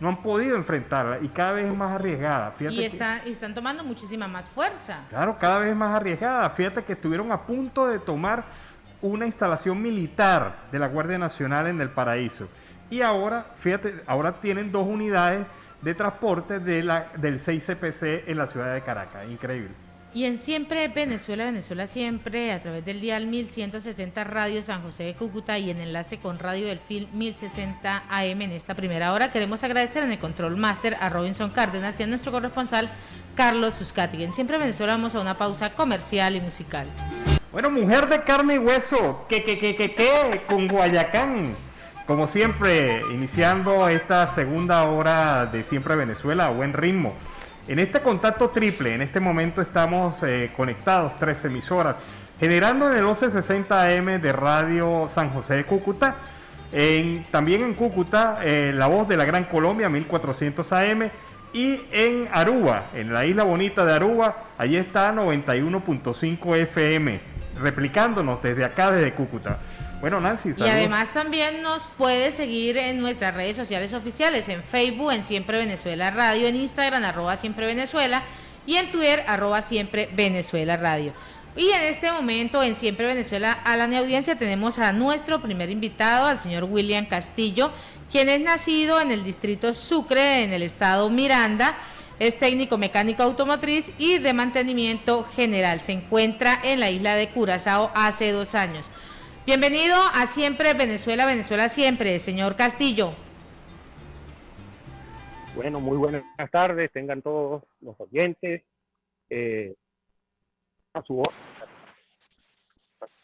han podido enfrentarla, y cada vez es más arriesgada.
Y están tomando muchísima más fuerza.
Claro, cada vez más arriesgada. Fíjate que estuvieron a punto de tomar una instalación militar de la Guardia Nacional en El Paraíso. Y ahora, fíjate, ahora tienen 2 unidades de transporte del 6CPC en la ciudad de Caracas. Increíble.
Y en Siempre Venezuela, Venezuela Siempre, a través del dial 1160 Radio San José de Cúcuta y en enlace con Radio Delfín 1060 AM en esta primera hora, queremos agradecer en el Control Master a Robinson Cárdenas y a nuestro corresponsal Carlos Suscati. En Siempre Venezuela vamos a una pausa comercial y musical.
Bueno, mujer de carne y hueso, con Guayacán. Como siempre, iniciando esta segunda hora de Siempre Venezuela a buen ritmo. En este contacto triple, en este momento estamos conectados 3 emisoras, generando en el 1160 AM de Radio San José de Cúcuta, también en Cúcuta, La Voz de la Gran Colombia, 1400 AM, y en Aruba, en la isla bonita de Aruba, allí está 91.5 FM, replicándonos desde acá, desde Cúcuta. Bueno, Nancy, saludos.
Y además también nos puede seguir en nuestras redes sociales oficiales, en Facebook, en Siempre Venezuela Radio, en Instagram, @Siempre Venezuela, y en Twitter, @Siempre Venezuela Radio. Y en este momento, en Siempre Venezuela, a la audiencia tenemos a nuestro primer invitado, al señor William Castillo, quien es nacido en el distrito Sucre, en el estado Miranda. Es técnico mecánico automotriz y de mantenimiento general. Se encuentra en la isla de Curazao hace 2 años. Bienvenido a Siempre Venezuela, Venezuela Siempre, señor Castillo.
Bueno, muy buenas tardes, tengan todos los oyentes. A su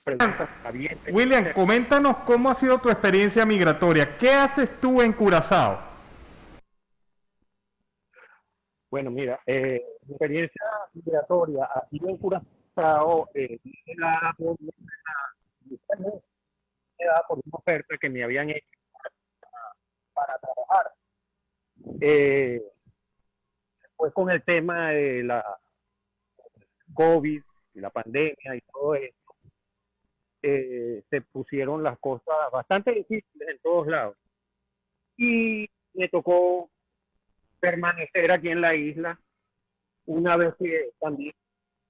preguntas,
William, coméntanos cómo ha sido tu experiencia migratoria. ¿Qué haces tú en Curazao?
Bueno, mira, mi experiencia migratoria aquí en Curazao por una oferta que me habían hecho para trabajar. Pues con el tema de la COVID y la pandemia y todo esto, se pusieron las cosas bastante difíciles en todos lados. Y me tocó permanecer aquí en la isla una vez que también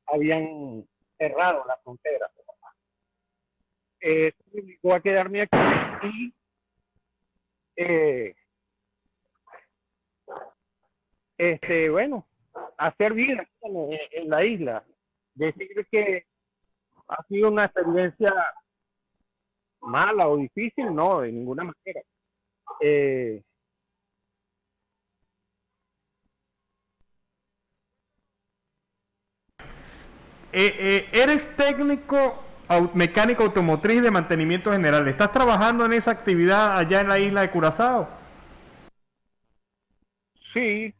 habían cerrado las fronteras. Me obligó a quedarme aquí y bueno, hacer vida en la isla. Decir que ha sido una experiencia mala o difícil, no, de ninguna manera.
Eres técnico mecánico automotriz de mantenimiento general. ¿Estás trabajando en esa actividad allá en la isla de Curazao?
Sí.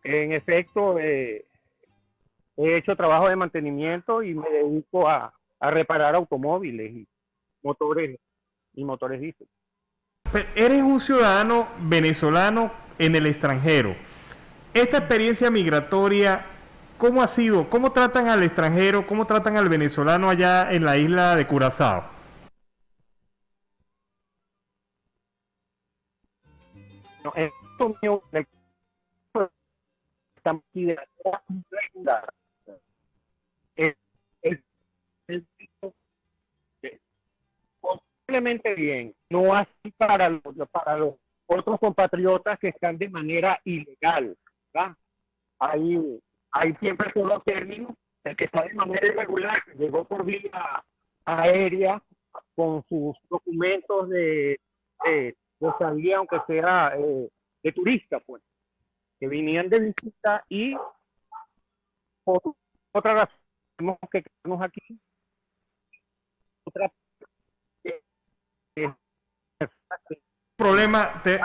En efecto, he hecho trabajo de mantenimiento y me dedico a reparar automóviles y motores diésel.
Eres un ciudadano venezolano en el extranjero. Esta experiencia migratoria ¿cómo ha sido? ¿Cómo tratan al extranjero? ¿Cómo tratan al venezolano allá en la isla de Curazao?
No, esto mío, estamos aquí de manera irregular. El- el- el- Posiblemente bien, no así para los otros compatriotas que están de manera ilegal, ¿verdad? Hay siempre solo términos, el que está de manera irregular, que llegó por vía aérea con sus documentos de salida, aunque sea de turista, pues, que venían de visita y por otra razón tenemos que quedarnos aquí. Otra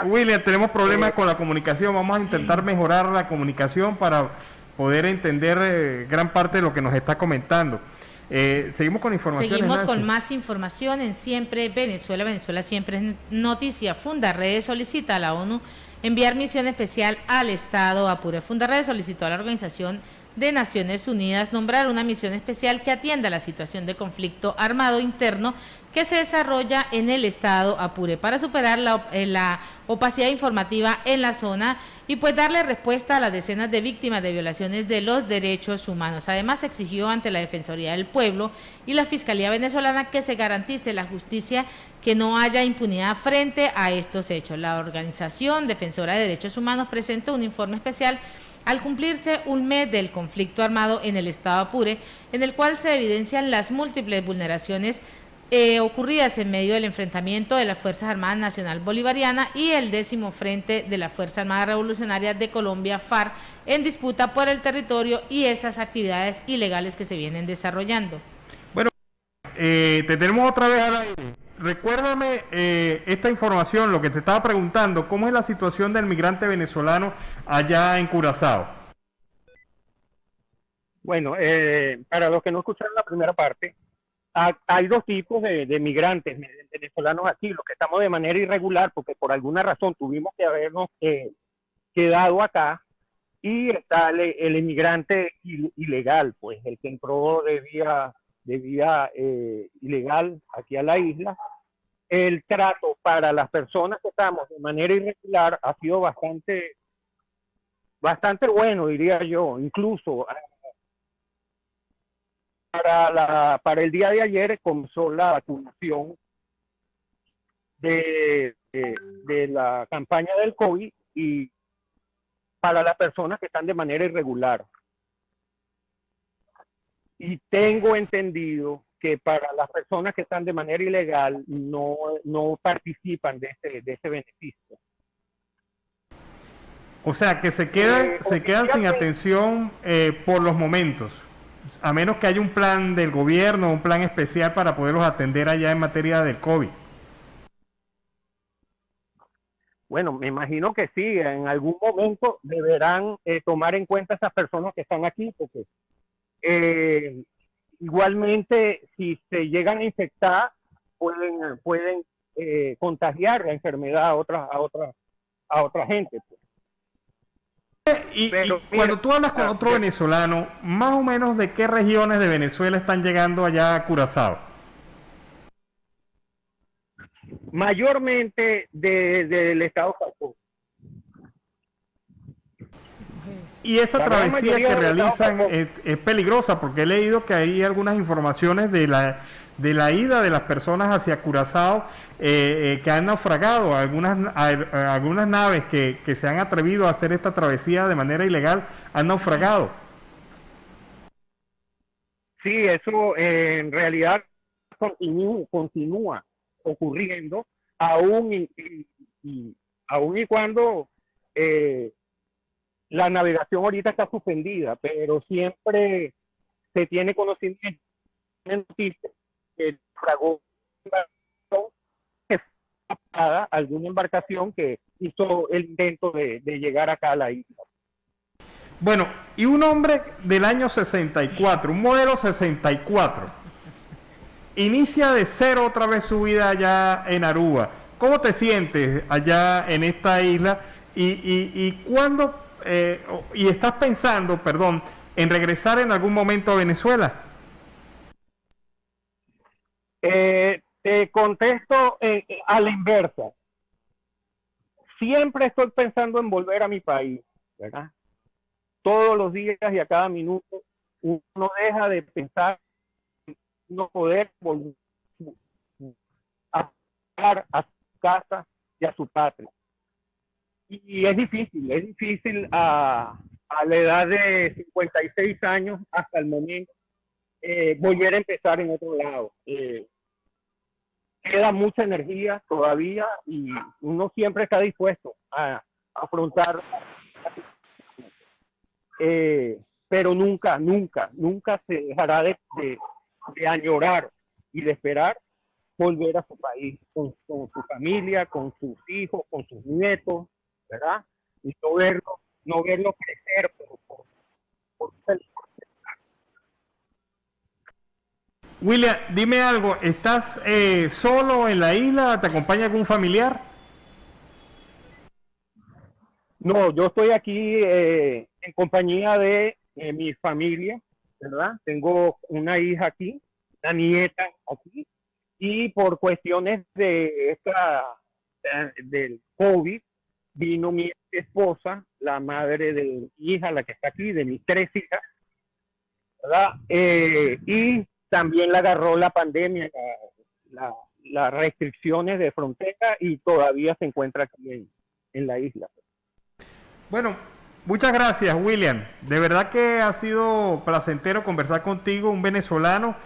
William, tenemos problemas con la comunicación. Vamos a intentar mejorar la comunicación para poder entender gran parte de lo que nos está comentando. Seguimos con informaciones.
Seguimos
Nancy.
con más información en Siempre Venezuela. Venezuela siempre es noticia. Fundarredes solicita a la ONU enviar misión especial al Estado Apure. Fundarredes solicitó a la Organización de Naciones Unidas nombrar una misión especial que atienda la situación de conflicto armado interno que se desarrolla en el Estado Apure para superar la opacidad informativa en la zona y pues darle respuesta a las decenas de víctimas de violaciones de los derechos humanos. Además, exigió ante la Defensoría del Pueblo y la Fiscalía venezolana que se garantice la justicia, que no haya impunidad frente a estos hechos. La Organización Defensora de Derechos Humanos presentó un informe especial al cumplirse un mes del conflicto armado en el Estado Apure, en el cual se evidencian las múltiples vulneraciones ocurridas en medio del enfrentamiento de las Fuerzas Armadas Nacional Bolivariana y el 10º Frente de la Fuerza Armada Revolucionaria de Colombia, FARC, en disputa por el territorio y esas actividades ilegales que se vienen desarrollando.
Bueno, te tenemos otra vez al aire. Recuérdame esta información, lo que te estaba preguntando, ¿cómo es la situación del migrante venezolano allá en Curazao?
Bueno, para los que no escucharon la primera parte, hay dos tipos de migrantes venezolanos aquí, los que estamos de manera irregular, porque por alguna razón tuvimos que habernos quedado acá, y está el inmigrante ilegal, pues el que entró de vía ilegal aquí a la isla. El trato para las personas que estamos de manera irregular ha sido bastante bueno, diría yo. Incluso para el día de ayer comenzó la vacunación de la campaña del COVID y para las personas que están de manera irregular. Y tengo entendido que para las personas que están de manera ilegal no participan de ese beneficio.
O sea, que se quedan sin atención por los momentos, a menos que haya un plan del gobierno, un plan especial para poderlos atender allá en materia del COVID.
Bueno, me imagino que sí, en algún momento deberán tomar en cuenta a esas personas que están aquí, porque igualmente si se llegan a infectar, pueden contagiar la enfermedad a otra gente, pues.
Y cuando tú hablas con otro venezolano, más o menos de qué regiones de Venezuela están llegando allá a Curazao.
Mayormente del estado Falcón.
Y esa
La gran
travesía
mayoría
que
de
realizan
Falcón
es peligrosa, porque he leído que hay algunas informaciones de la ida de las personas hacia Curazao que han naufragado. Algunas naves que se han atrevido a hacer esta travesía de manera ilegal han naufragado.
Sí, eso en realidad continúa ocurriendo, aún y cuando la navegación ahorita está suspendida, pero siempre se tiene conocimiento de noticias que naufragó alguna embarcación que hizo el intento de llegar acá a la isla.
Bueno, y un hombre del año 64, un modelo 64, inicia de cero otra vez su vida allá en Aruba. ¿Cómo te sientes allá en esta isla? Y cuándo, y estás pensando, en regresar en algún momento a Venezuela?
Te contesto a la inversa. Siempre estoy pensando en volver a mi país, ¿verdad? Todos los días y a cada minuto uno deja de pensar en no poder volver a su casa y a su patria. Y es difícil a la edad de 56 años hasta el momento volver a empezar en otro lado. Queda mucha energía todavía y uno siempre está dispuesto a afrontar, pero nunca se dejará de añorar y de esperar volver a su país con su familia, con sus hijos, con sus nietos, ¿verdad? Y no verlo crecer por
William, dime algo, ¿estás solo en la isla? ¿Te acompaña algún familiar?
No, yo estoy aquí en compañía de mi familia, ¿verdad? Tengo una hija aquí, una nieta aquí, y por cuestiones del COVID, vino mi esposa, la madre de mi hija, la que está aquí, de mis 3 hijas, ¿verdad? Y también la agarró la pandemia, las restricciones de frontera, y todavía se encuentra aquí en la isla.
Bueno, muchas gracias, William. De verdad que ha sido placentero conversar contigo, un venezolano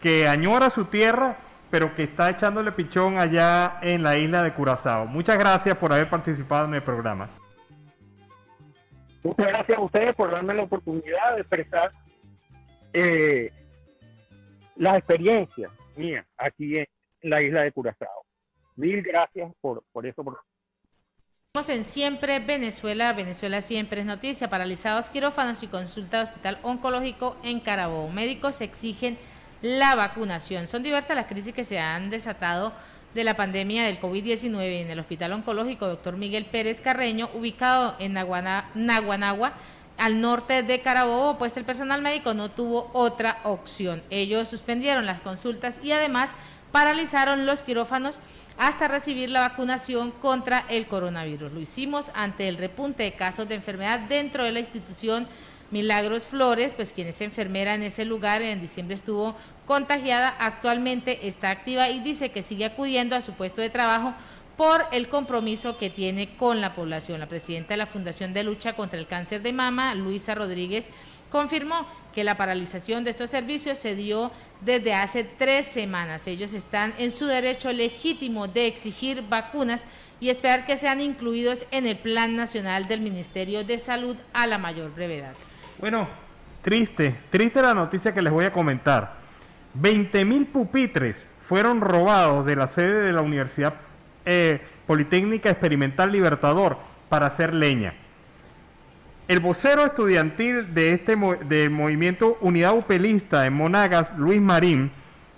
que añora su tierra, pero que está echándole pichón allá en la isla de Curazao. Muchas gracias por haber participado en el programa.
Muchas gracias a ustedes por darme la oportunidad de expresar las experiencias mías aquí en la isla de Curazao. Mil gracias por eso.
Estamos en Siempre Venezuela, Venezuela siempre es noticia. Paralizados quirófanos y consulta de hospital oncológico en Carabobo. Médicos exigen la vacunación. Son diversas las crisis que se han desatado de la pandemia del COVID-19 en el Hospital Oncológico Dr. Miguel Pérez Carreño, ubicado en Naguanagua, al norte de Carabobo, pues el personal médico no tuvo otra opción. Ellos suspendieron las consultas y además paralizaron los quirófanos hasta recibir la vacunación contra el coronavirus. Lo hicimos ante el repunte de casos de enfermedad dentro de la institución Milagros Flores, pues quien es enfermera en ese lugar, en diciembre estuvo contagiada, actualmente está activa y dice que sigue acudiendo a su puesto de trabajo por el compromiso que tiene con la población. La presidenta de la Fundación de Lucha contra el Cáncer de Mama, Luisa Rodríguez, confirmó que la paralización de estos servicios se dio desde hace 3 semanas. Ellos están en su derecho legítimo de exigir vacunas y esperar que sean incluidos en el Plan Nacional del Ministerio de Salud a la mayor brevedad.
Bueno, triste la noticia que les voy a comentar. 20.000 pupitres fueron robados de la sede de la Universidad Politécnica Experimental Libertador para hacer leña. El vocero estudiantil de del movimiento Unidad Upelista en Monagas, Luis Marín,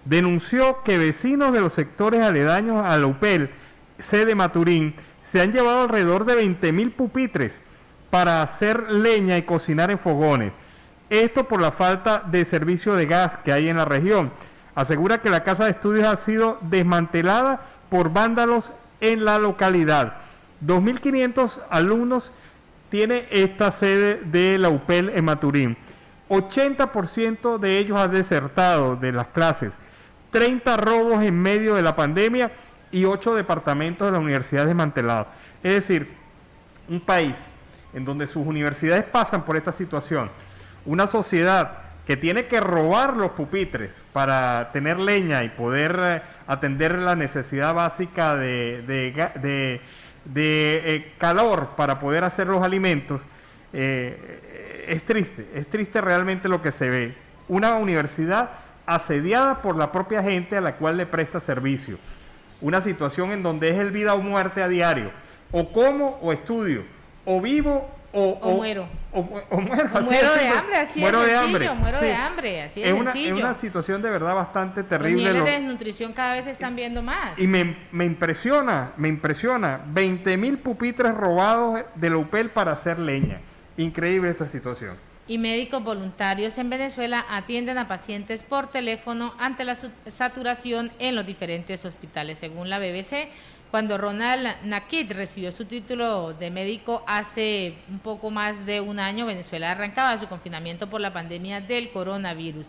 denunció que vecinos de los sectores aledaños a la UPEL, sede Maturín, se han llevado alrededor de 20.000 pupitres para hacer leña y cocinar en fogones. Esto por la falta de servicio de gas que hay en la región. Asegura que la casa de estudios ha sido desmantelada por vándalos en la localidad. 2.500 alumnos tiene esta sede de la UPEL en Maturín. 80% de ellos han desertado de las clases. 30 robos en medio de la pandemia y 8 departamentos de la universidad desmantelados. Es decir, un país en donde sus universidades pasan por esta situación. Una sociedad que tiene que robar los pupitres para tener leña y poder atender la necesidad básica de calor para poder hacer los alimentos. Es triste realmente lo que se ve. Una universidad asediada por la propia gente a la cual le presta servicio. Una situación en donde es el vida o muerte a diario. O como o estudio. O vivo o
muero.
O muero.
O muero de hambre, así
muero
es
de
sencillo.
hambre.
Muero
Sí.
de hambre, así es
Es
sencillo.
una situación de verdad bastante
Los
terrible.
niveles de desnutrición cada vez se están viendo más.
Y me impresiona. 20.000 pupitres robados de la UPEL para hacer leña. Increíble esta situación.
y médicos voluntarios en Venezuela atienden a pacientes por teléfono ante la saturación en los diferentes hospitales. Según la BBC, cuando Ronald Nakid recibió su título de médico hace un poco más de un año, Venezuela arrancaba su confinamiento por la pandemia del coronavirus.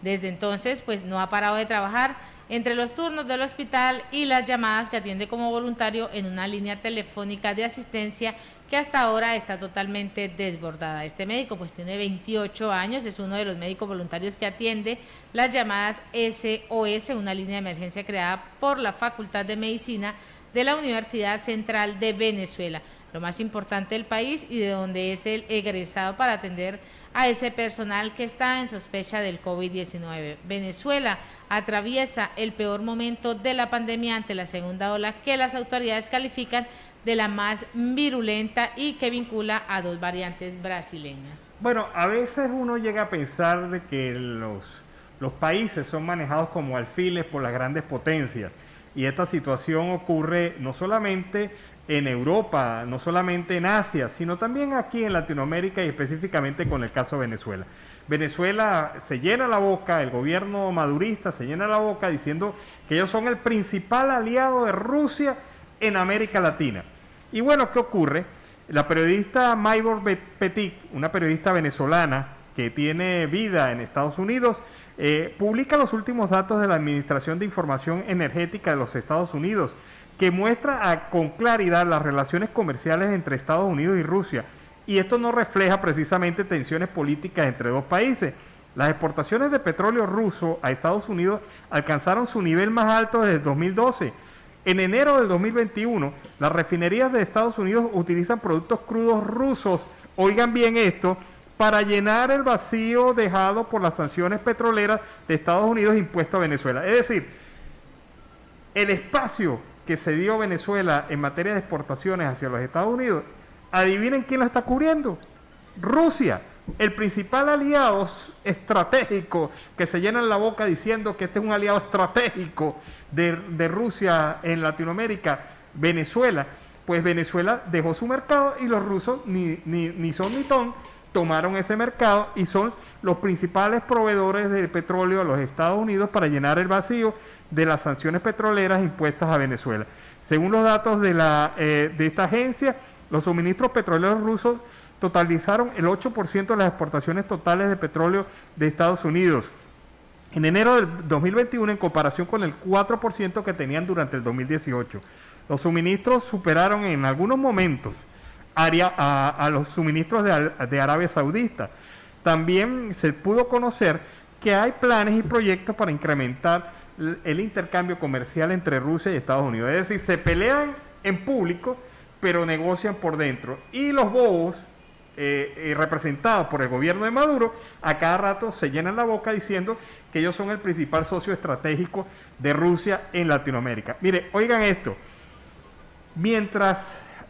Desde entonces, pues no ha parado de trabajar entre los turnos del hospital y las llamadas que atiende como voluntario en una línea telefónica de asistencia que hasta ahora está totalmente desbordada. Este médico pues tiene 28 años, es uno de los médicos voluntarios que atiende las llamadas SOS, una línea de emergencia creada por la Facultad de Medicina de la Universidad Central de Venezuela, lo más importante del país y de donde es el egresado para atender a ese personal que está en sospecha del COVID-19. Venezuela atraviesa el peor momento de la pandemia ante la segunda ola que las autoridades califican de la más virulenta y que vincula a 2 variantes brasileñas.
Bueno, a veces uno llega a pensar de que los países son manejados como alfiles por las grandes potencias. Y esta situación ocurre no solamente en Europa, no solamente en Asia, sino también aquí en Latinoamérica y específicamente con el caso de Venezuela. Venezuela se llena la boca, el gobierno madurista se llena la boca diciendo que ellos son el principal aliado de Rusia en América Latina. Y bueno, ¿qué ocurre? La periodista Maybor Petit, una periodista venezolana que tiene vida en Estados Unidos, publica los últimos datos de la Administración de Información Energética de los Estados Unidos, que muestra con claridad las relaciones comerciales entre Estados Unidos y Rusia. Y esto no refleja precisamente tensiones políticas entre dos países. Las exportaciones de petróleo ruso a Estados Unidos alcanzaron su nivel más alto desde el 2012. En enero del 2021, las refinerías de Estados Unidos utilizan productos crudos rusos, oigan bien esto, para llenar el vacío dejado por las sanciones petroleras de Estados Unidos impuestas a Venezuela. Es decir, el espacio que se dio Venezuela en materia de exportaciones hacia los Estados Unidos, adivinen quién lo está cubriendo. Rusia, el principal aliado estratégico, que se llena la boca diciendo que este es un aliado estratégico de Rusia en Latinoamérica, Venezuela. Pues Venezuela dejó su mercado y los rusos ni son ni ton tomaron ese mercado y son los principales proveedores de petróleo a los Estados Unidos para llenar el vacío de las sanciones petroleras impuestas a Venezuela. Según los datos de esta agencia, los suministros petroleros rusos totalizaron el 8% de las exportaciones totales de petróleo de Estados Unidos en enero del 2021 en comparación con el 4% que tenían durante el 2018. Los suministros superaron en algunos momentos a los suministros de Arabia Saudita. También se pudo conocer que hay planes y proyectos para incrementar el intercambio comercial entre Rusia y Estados Unidos. Es decir, se pelean en público, pero negocian por dentro. Y los bobos, representados por el gobierno de Maduro, a cada rato se llenan la boca diciendo que ellos son el principal socio estratégico de Rusia en Latinoamérica. Mire, oigan esto. Mientras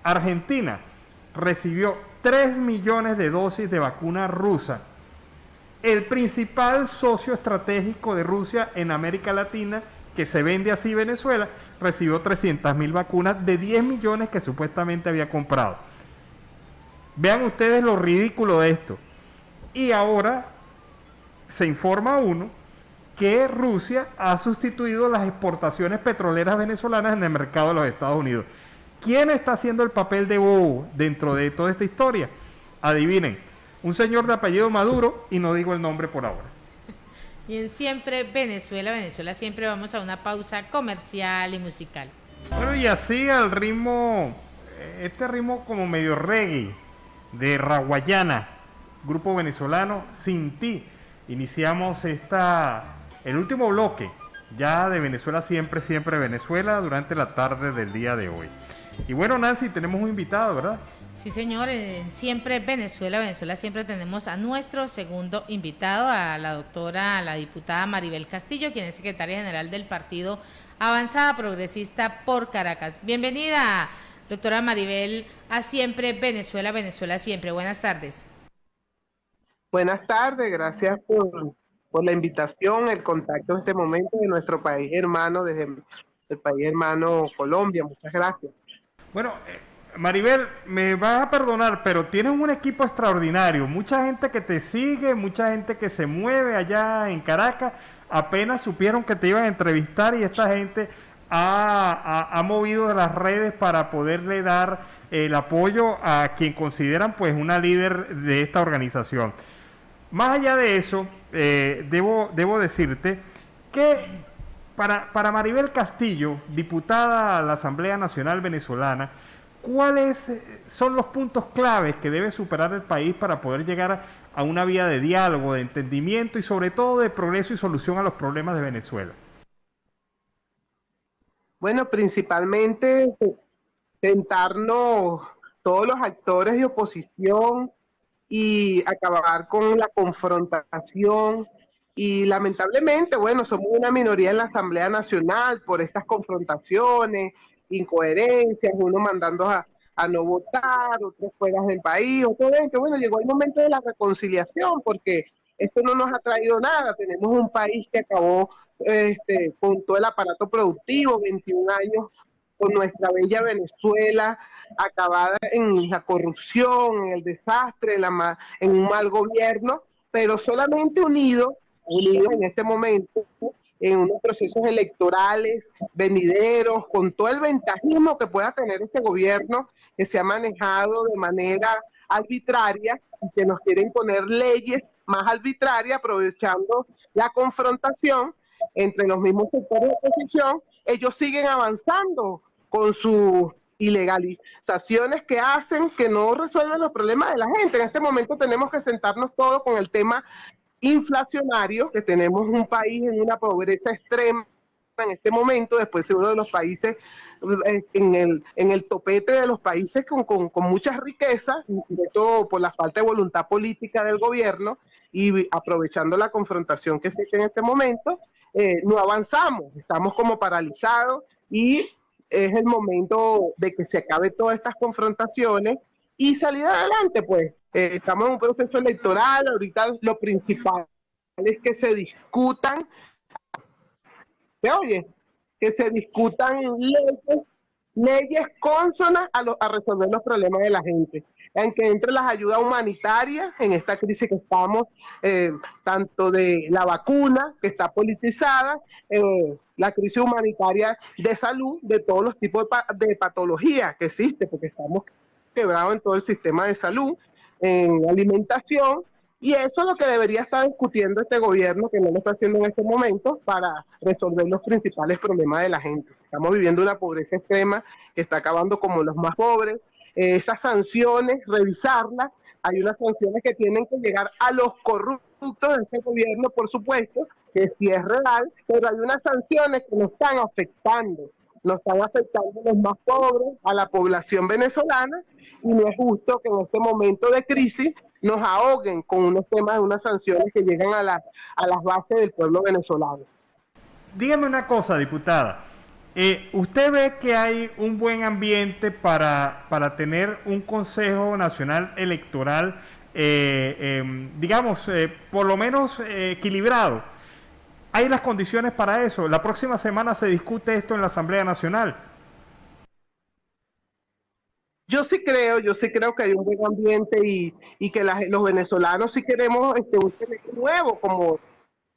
Argentina recibió 3 millones de dosis de vacuna rusa, el principal socio estratégico de Rusia en América Latina, que se vende así Venezuela, recibió 300.000 vacunas de 10 millones que supuestamente había comprado. Vean ustedes lo ridículo de esto. Y ahora se informa uno que Rusia ha sustituido las exportaciones petroleras venezolanas en el mercado de los Estados Unidos. ¿Quién está haciendo el papel de bobo dentro de toda esta historia? Adivinen, un señor de apellido Maduro, y no digo el nombre por ahora.
Y en Siempre Venezuela, siempre vamos a una pausa comercial y musical.
Bueno, y así al ritmo, este ritmo como medio reggae de Raguayana, grupo venezolano, Sin Ti, iniciamos el último bloque ya de Venezuela Siempre, Siempre Venezuela durante la tarde del día de hoy. Y bueno, Nancy, tenemos un invitado, ¿verdad?
Sí, señor, en Siempre Venezuela siempre tenemos a nuestro segundo invitado, a la diputada Maribel Castillo, quien es secretaria general del Partido Avanzada Progresista por Caracas. Bienvenida, doctora Maribel, a Siempre Venezuela Siempre. Buenas tardes.
Buenas tardes, gracias por la invitación, el contacto en este momento de nuestro país hermano, desde el país hermano Colombia. Muchas gracias.
Bueno, Maribel, me vas a perdonar, pero tienes un equipo extraordinario, mucha gente que te sigue, mucha gente que se mueve allá en Caracas, apenas supieron que te iban a entrevistar y esta gente ha movido las redes para poderle dar el apoyo a quien consideran pues una líder de esta organización. Más allá de eso, debo decirte que para Maribel Castillo, diputada a la Asamblea Nacional Venezolana, ¿cuáles son los puntos claves que debe superar el país para poder llegar a una vía de diálogo, de entendimiento y sobre todo de progreso y solución a los problemas de Venezuela?
Bueno, principalmente sentarnos todos los actores de oposición y acabar con la confrontación. Y lamentablemente, bueno, somos una minoría en la Asamblea Nacional por estas confrontaciones, incoherencias, uno mandando a no votar, otros fuera del país, otros dentro. Bueno, llegó el momento de la reconciliación porque esto no nos ha traído nada. Tenemos un país que acabó con todo el aparato productivo, 21 años con nuestra bella Venezuela, acabada en la corrupción, en el desastre, en un mal gobierno, pero solamente unidos en este momento, en unos procesos electorales venideros, con todo el ventajismo que pueda tener este gobierno, que se ha manejado de manera arbitraria y que nos quieren poner leyes más arbitrarias, aprovechando la confrontación entre los mismos sectores de oposición. Ellos siguen avanzando con sus ilegalizaciones que hacen que no resuelven los problemas de la gente. En este momento tenemos que sentarnos todos con el tema inflacionario, que tenemos un país en una pobreza extrema en este momento, después de uno de los países en el topete de los países con muchas riquezas, de todo por la falta de voluntad política del gobierno y aprovechando la confrontación que existe en este momento, no avanzamos, estamos como paralizados y es el momento de que se acabe todas estas confrontaciones y salir adelante, pues. Estamos en un proceso electoral, ahorita lo principal es que se discutan, ¿se oye? Que se discutan leyes cónsonas a resolver los problemas de la gente, en que entre las ayudas humanitarias en esta crisis que estamos, tanto de la vacuna, que está politizada, la crisis humanitaria de salud, de todos los tipos de patologías que existen, porque estamos quebrados en todo el sistema de salud, en alimentación, y eso es lo que debería estar discutiendo este gobierno, que no lo está haciendo en este momento, para resolver los principales problemas de la gente. Estamos viviendo una pobreza extrema que está acabando como los más pobres. Esas sanciones, revisarlas, hay unas sanciones que tienen que llegar a los corruptos de este gobierno, por supuesto, que sí es real, pero hay unas sanciones que nos están afectando a los más pobres, a la población venezolana, y no es justo que en este momento de crisis nos ahoguen con unos temas de unas sanciones que llegan a las bases del pueblo venezolano.
Dígame una cosa, diputada. ¿Usted ve que hay un buen ambiente para tener un Consejo Nacional Electoral, digamos, por lo menos equilibrado? ¿Hay las condiciones para eso? La próxima semana se discute esto en la Asamblea Nacional.
Yo sí creo que hay un buen ambiente y que los venezolanos sí queremos un CNE nuevo, como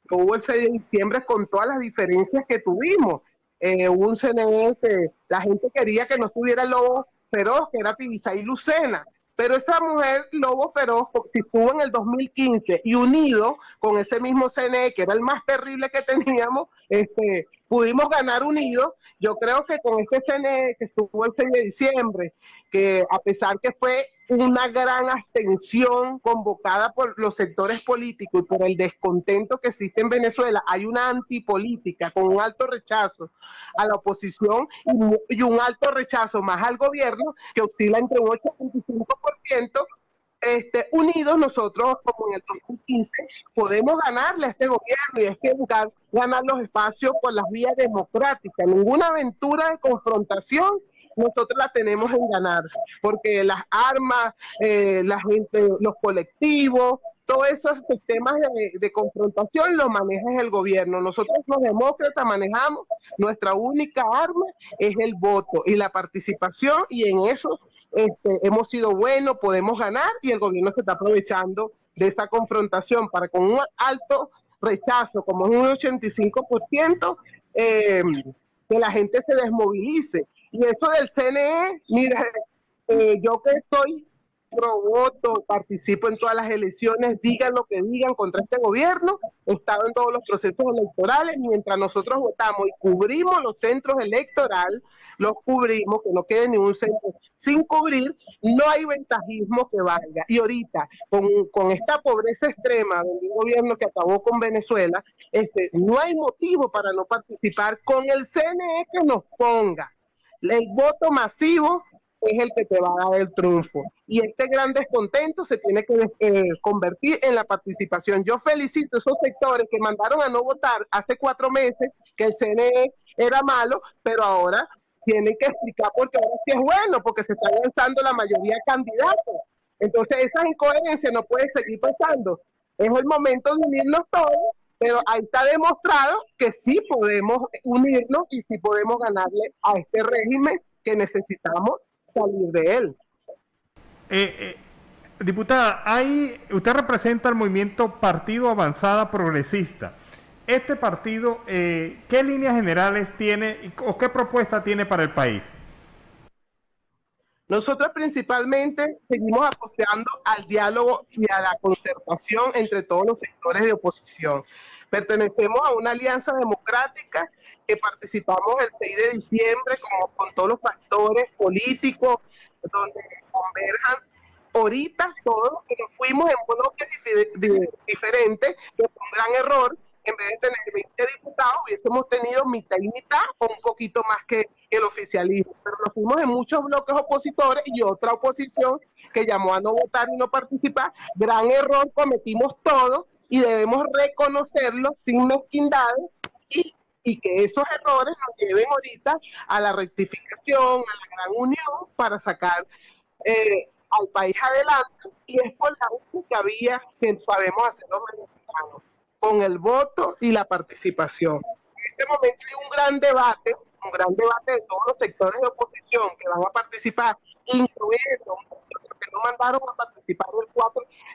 hubo el 6 de diciembre con todas las diferencias que tuvimos. Hubo un CNE que la gente quería que no estuviera el lobo feroz, que era Tibisay Lucena. Pero esa mujer, Lobo Feroz, si estuvo en el 2015 y unido con ese mismo CNE, que era el más terrible que teníamos, pudimos ganar unidos. Yo creo que con este CNE que estuvo el 6 de diciembre, que a pesar que fue una gran abstención convocada por los sectores políticos y por el descontento que existe en Venezuela, hay una antipolítica con un alto rechazo a la oposición y un alto rechazo más al gobierno, que oscila entre un 8 y un 25%. Unidos nosotros, como en el 2015, podemos ganarle a este gobierno, y es que buscar ganar los espacios por las vías democráticas. Ninguna aventura de confrontación nosotros la tenemos en ganar, porque las armas, la gente, los colectivos, todos esos sistemas de confrontación los maneja el gobierno. Nosotros los demócratas manejamos, nuestra única arma es el voto y la participación, y en eso hemos sido buenos, podemos ganar, y el gobierno se está aprovechando de esa confrontación para con un alto rechazo, como es un 85%, que la gente se desmovilice. Y eso del CNE, mira, yo que soy pro voto, participo en todas las elecciones, digan lo que digan contra este gobierno, he estado en todos los procesos electorales, mientras nosotros votamos y cubrimos los centros electorales, los cubrimos, que no quede ningún centro sin cubrir, no hay ventajismo que valga. Y ahorita, con esta pobreza extrema de un gobierno que acabó con Venezuela, no hay motivo para no participar con el CNE que nos ponga. El voto masivo es el que te va a dar el triunfo. Y este gran descontento se tiene que convertir en la participación. Yo felicito a esos sectores que mandaron a no votar hace 4 meses que el CNE era malo, pero ahora tienen que explicar porque ahora sí es bueno, porque se están lanzando la mayoría de candidatos. Entonces esas incoherencias no pueden seguir pasando. Es el momento de unirnos todos, pero ahí está demostrado que sí podemos unirnos y sí podemos ganarle a este régimen que necesitamos salir de él.
Diputada, usted representa el movimiento Partido Avanzada Progresista. Este partido, ¿qué líneas generales tiene o qué propuesta tiene para el país?
Nosotros principalmente seguimos apostando al diálogo y a la concertación entre todos los sectores de oposición. Pertenecemos a una alianza democrática que participamos el 6 de diciembre con todos los factores políticos, donde converjan ahorita todos los que nos fuimos en bloques diferentes, que fue un gran error. En vez de tener 20 diputados, hubiésemos tenido mitad y mitad o un poquito más que el oficialismo. Pero nos fuimos en muchos bloques opositores y otra oposición que llamó a no votar y no participar. Gran error, cometimos todos y debemos reconocerlo sin mezquindades y que esos errores nos lleven ahorita a la rectificación, a la gran unión para sacar al país adelante, y es por la única vía que sabemos hacer los venezolanos, con el voto y la participación. En este momento hay un gran debate de todos los sectores de oposición que van a participar, incluyendo los que no mandaron a participar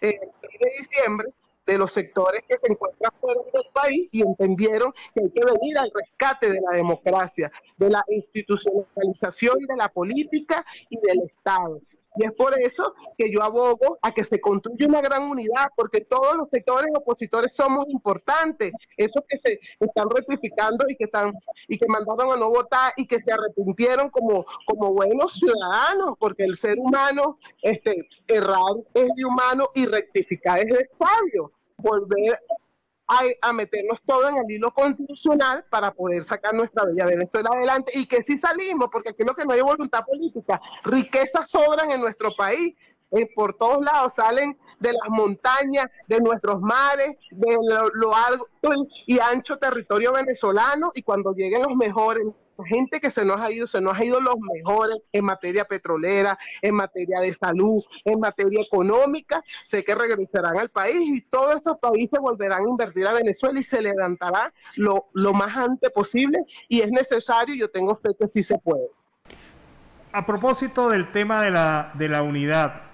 el 3 de diciembre, de los sectores que se encuentran fuera del país y entendieron que hay que venir al rescate de la democracia, de la institucionalización de la política y del Estado. Y es por eso que yo abogo a que se construya una gran unidad, porque todos los sectores opositores somos importantes. Esos que se están rectificando y que mandaron a no votar y que se arrepintieron como buenos ciudadanos, porque el ser humano, errar es de humano y rectificar es de sabio. Volver a meternos todo en el hilo constitucional para poder sacar nuestra bella Venezuela adelante, y que sí salimos, porque aquí lo que no hay voluntad política, riquezas sobran en nuestro país, por todos lados salen de las montañas, de nuestros mares, de lo alto y ancho territorio venezolano, y cuando lleguen los mejores, gente que se nos ha ido los mejores en materia petrolera, en materia de salud, en materia económica, sé que regresarán al país y todos esos países volverán a invertir a Venezuela y se levantará lo más antes posible, y es necesario, y yo tengo fe que sí se puede.
A propósito del tema de la unidad,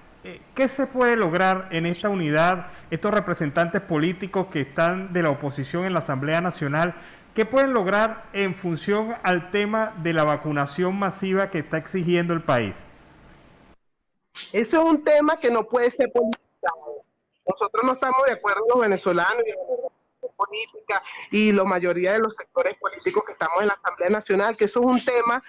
¿qué se puede lograr en esta unidad? Estos representantes políticos que están de la oposición en la Asamblea Nacional, ¿qué pueden lograr en función al tema de la vacunación masiva que está exigiendo el país?
Ese es un tema que no puede ser politizado. Nosotros no estamos de acuerdo, los venezolanos y la política y la mayoría de los sectores políticos que estamos en la Asamblea Nacional, que eso es un tema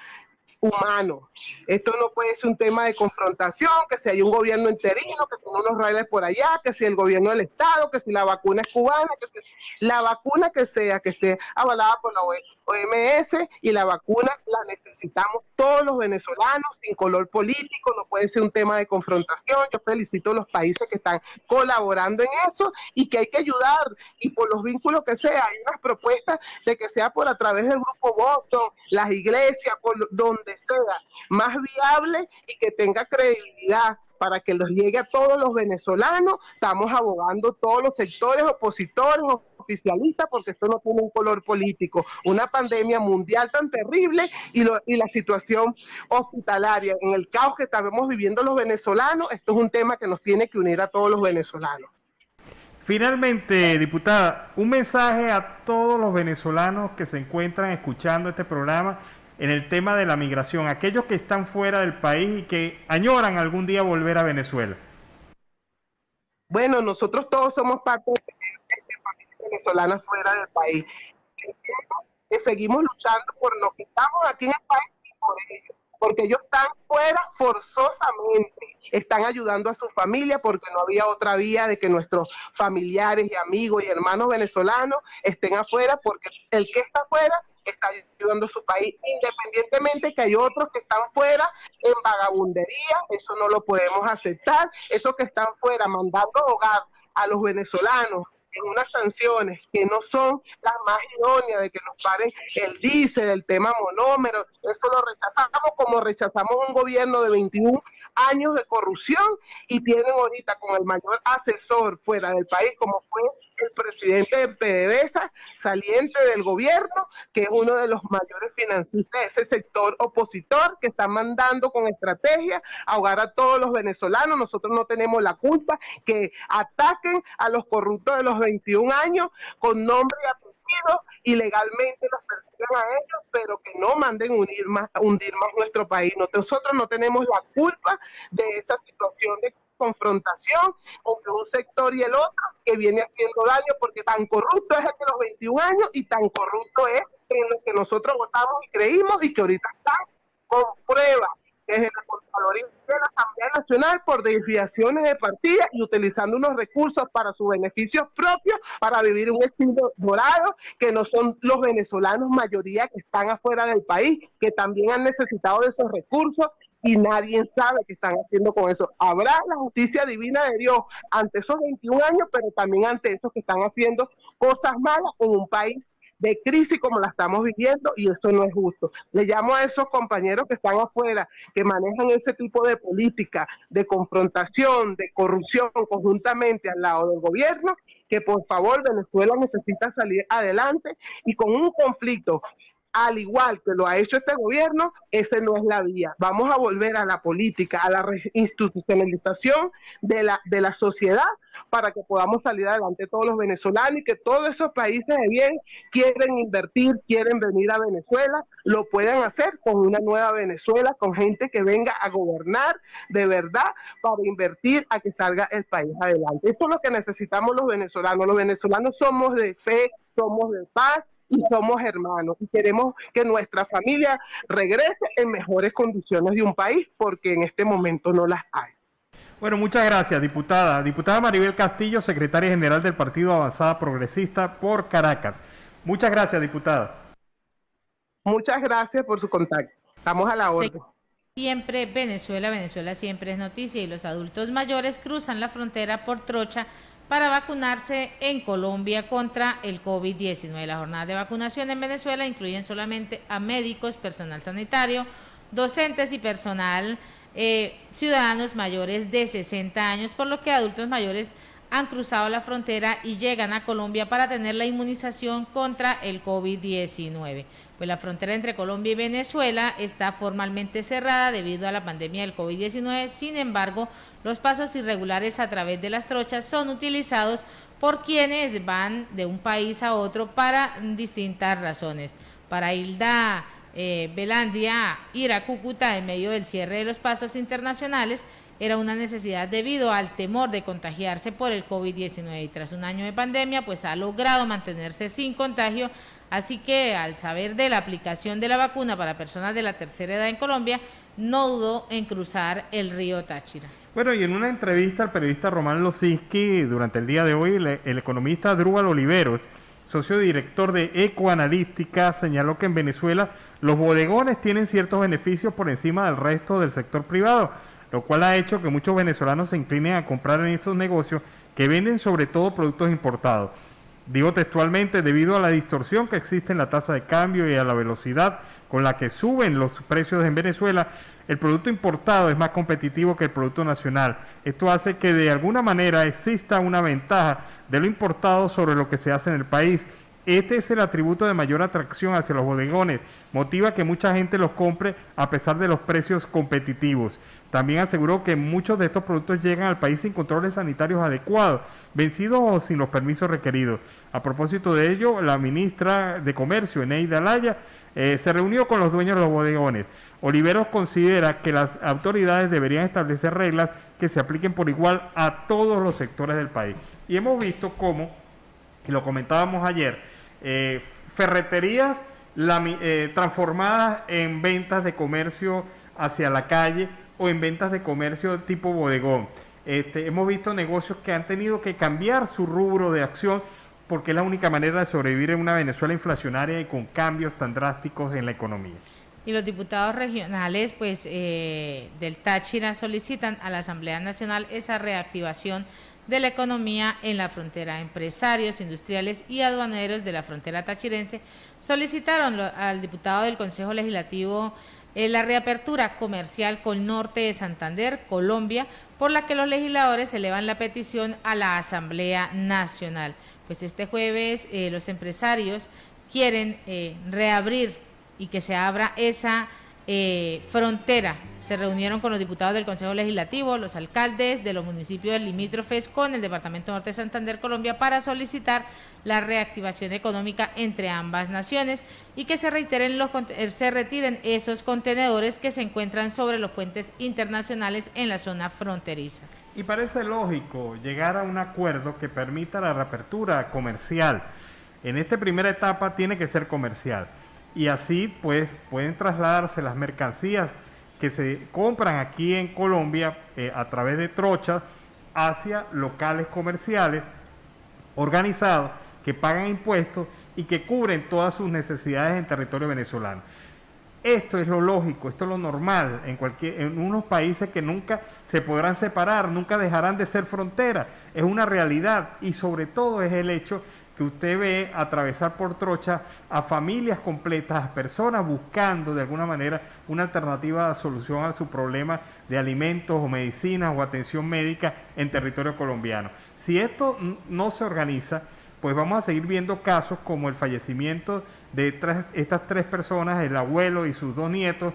humano. Esto no puede ser un tema de confrontación, que si hay un gobierno interino, que tiene unos raíles por allá, que si el gobierno del Estado, que si la vacuna es cubana, que si la vacuna que sea, que esté avalada por la OMS, y la vacuna la necesitamos todos los venezolanos, sin color político, no puede ser un tema de confrontación. Yo felicito a los países que están colaborando en eso y que hay que ayudar, y por los vínculos que sea, hay unas propuestas de que sea por a través del Grupo Boston, las iglesias, por donde sea, más viable y que tenga credibilidad para que los llegue a todos los venezolanos. Estamos abogando todos los sectores opositores, oficialista, porque esto no tiene un color político. Una pandemia mundial tan terrible y la situación hospitalaria, en el caos que estamos viviendo los venezolanos, esto es un tema que nos tiene que unir a todos los venezolanos.
Finalmente, diputada, un mensaje a todos los venezolanos que se encuentran escuchando este programa en el tema de la migración, aquellos que están fuera del país y que añoran algún día volver a Venezuela.
Bueno, nosotros todos somos parte de familia venezolana fuera del país. Seguimos luchando por lo que estamos aquí en el país y por ellos, porque ellos están fuera forzosamente, están ayudando a su familia porque no había otra vía de que nuestros familiares y amigos y hermanos venezolanos estén afuera, porque el que está afuera está ayudando a su país, independientemente que hay otros que están fuera en vagabundería, eso no lo podemos aceptar, esos que están fuera mandando hogar a los venezolanos en unas sanciones que no son las más idóneas, de que nos paren el diésel, el tema monómero, eso lo rechazamos como rechazamos un gobierno de 21 años de corrupción y tienen ahorita con el mayor asesor fuera del país, como fue el presidente de PDVSA, saliente del gobierno, que es uno de los mayores financistas de ese sector opositor, que está mandando con estrategia a ahogar a todos los venezolanos. Nosotros no tenemos la culpa que ataquen a los corruptos de los 21 años con nombre y apellido y legalmente los persigan a ellos, pero que no manden hundir más nuestro país. Nosotros no tenemos la culpa de esa situación de confrontación entre un sector y el otro que viene haciendo daño, porque tan corrupto es el de los 21 años y tan corrupto es en lo que nosotros votamos y creímos y que ahorita están con pruebas desde la Contraloría de la Asamblea Nacional por desviaciones de partida y utilizando unos recursos para sus beneficios propios, para vivir un estilo dorado, que no son los venezolanos mayoría que están afuera del país, que también han necesitado de esos recursos y nadie sabe qué están haciendo con eso. Habrá la justicia divina de Dios ante esos 21 años, pero también ante esos que están haciendo cosas malas en un país de crisis como la estamos viviendo, y eso no es justo. Le llamo a esos compañeros que están afuera, que manejan ese tipo de política, de confrontación, de corrupción conjuntamente al lado del gobierno, que por favor Venezuela necesita salir adelante, y con un conflicto al igual que lo ha hecho este gobierno, ese no es la vía. Vamos a volver a la política, a la institucionalización de la sociedad para que podamos salir adelante todos los venezolanos y que todos esos países de bien quieren invertir, quieren venir a Venezuela, lo puedan hacer con una nueva Venezuela, con gente que venga a gobernar de verdad para invertir a que salga el país adelante. Eso es lo que necesitamos los venezolanos. Los venezolanos somos de fe, somos de paz, y somos hermanos y queremos que nuestra familia regrese en mejores condiciones de un país, porque en este momento no las hay.
Bueno, muchas gracias, diputada. Diputada Maribel Castillo, secretaria general del Partido Avanzada Progresista por Caracas. Muchas gracias, diputada.
Muchas gracias por su contacto. Estamos a la orden.
Siempre Venezuela, Venezuela siempre es noticia, y los adultos mayores cruzan la frontera por trocha para vacunarse en Colombia contra el COVID-19. Las jornadas de vacunación en Venezuela incluyen solamente a médicos, personal sanitario, docentes y personal ciudadanos mayores de 60 años, por lo que adultos mayores han cruzado la frontera y llegan a Colombia para tener la inmunización contra el COVID-19. Pues la frontera entre Colombia y Venezuela está formalmente cerrada debido a la pandemia del COVID-19. Sin embargo, los pasos irregulares a través de las trochas son utilizados por quienes van de un país a otro para distintas razones. Para Hilda Belandia, ir a Cúcuta en medio del cierre de los pasos internacionales era una necesidad debido al temor de contagiarse por el COVID-19, y tras un año de pandemia pues ha logrado mantenerse sin contagio, así que al saber de la aplicación de la vacuna para personas de la tercera edad en Colombia, no dudó en cruzar el río Táchira.
Bueno, y en una entrevista al periodista Román Losinski durante el día de hoy, el economista Adrúbal Oliveros, socio director de Ecoanalística, señaló que en Venezuela los bodegones tienen ciertos beneficios por encima del resto del sector privado, lo cual ha hecho que muchos venezolanos se inclinen a comprar en esos negocios que venden sobre todo productos importados. Digo textualmente, debido a la distorsión que existe en la tasa de cambio y a la velocidad con la que suben los precios en Venezuela, el producto importado es más competitivo que el producto nacional. Esto hace que de alguna manera exista una ventaja de lo importado sobre lo que se hace en el país. Este es el atributo de mayor atracción hacia los bodegones, motiva que mucha gente los compre a pesar de los precios competitivos. También aseguró que muchos de estos productos llegan al país sin controles sanitarios adecuados, vencidos o sin los permisos requeridos. A propósito de ello, la ministra de Comercio, Eneida Laya, se reunió con los dueños de los bodegones. Oliveros considera que las autoridades deberían establecer reglas que se apliquen por igual a todos los sectores del país. Y hemos visto cómo, y lo comentábamos ayer, ferreterías transformadas en ventas de comercio hacia la calle o en ventas de comercio tipo bodegón. Hemos visto negocios que han tenido que cambiar su rubro de acción porque es la única manera de sobrevivir en una Venezuela inflacionaria y con cambios tan drásticos en la economía.
Y los diputados regionales del Táchira solicitan a la Asamblea Nacional esa reactivación de la economía en la frontera. Empresarios, industriales y aduaneros de la frontera tachirense solicitaron al diputado del Consejo Legislativo la reapertura comercial con norte de Santander, Colombia, por la que los legisladores elevan la petición a la Asamblea Nacional. Pues este jueves los empresarios quieren reabrir y que se abra esa frontera. Se reunieron con los diputados del Consejo Legislativo, los alcaldes de los municipios limítrofes con el Departamento Norte de Santander, Colombia, para solicitar la reactivación económica entre ambas naciones y que se retiren esos contenedores que se encuentran sobre los puentes internacionales en la zona fronteriza.
Y parece lógico llegar a un acuerdo que permita la reapertura comercial. En esta primera etapa tiene que ser comercial. Y así pues pueden trasladarse las mercancías que se compran aquí en Colombia a través de trochas hacia locales comerciales organizados que pagan impuestos y que cubren todas sus necesidades en territorio venezolano. Esto es lo lógico, esto es lo normal en unos países que nunca se podrán separar, nunca dejarán de ser frontera. Es una realidad y sobre todo es el hecho que usted ve atravesar por trocha a familias completas, a personas buscando de alguna manera una alternativa de solución a su problema de alimentos o medicinas o atención médica en territorio colombiano. Si esto no se organiza, pues vamos a seguir viendo casos como el fallecimiento de estas tres personas, el abuelo y sus dos nietos,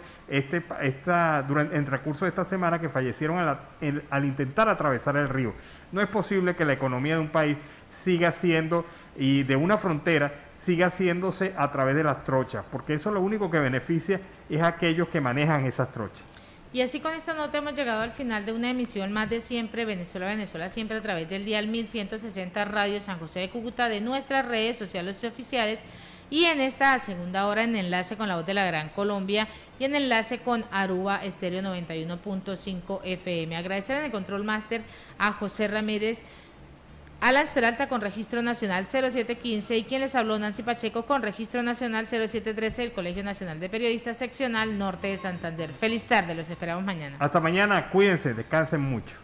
durante el transcurso de esta semana, que fallecieron al intentar atravesar el río. No es posible que la economía de un país siga siendo, y de una frontera, siga haciéndose a través de las trochas, porque eso lo único que beneficia es a aquellos que manejan esas trochas.
Y así con esta nota hemos llegado al final de una emisión más de Siempre Venezuela, Venezuela Siempre, a través del dial 1160 Radio San José de Cúcuta, de nuestras redes sociales oficiales, y en esta segunda hora en enlace con La Voz de la Gran Colombia y en enlace con Aruba Estéreo 91.5 FM. Agradecer en el Control Master a José Ramírez, Alan Peralta con Registro Nacional 0715 y quien les habló, Nancy Pacheco, con Registro Nacional 0713 del Colegio Nacional de Periodistas Seccional Norte de Santander. Feliz tarde, los esperamos mañana.
Hasta mañana, cuídense, descansen mucho.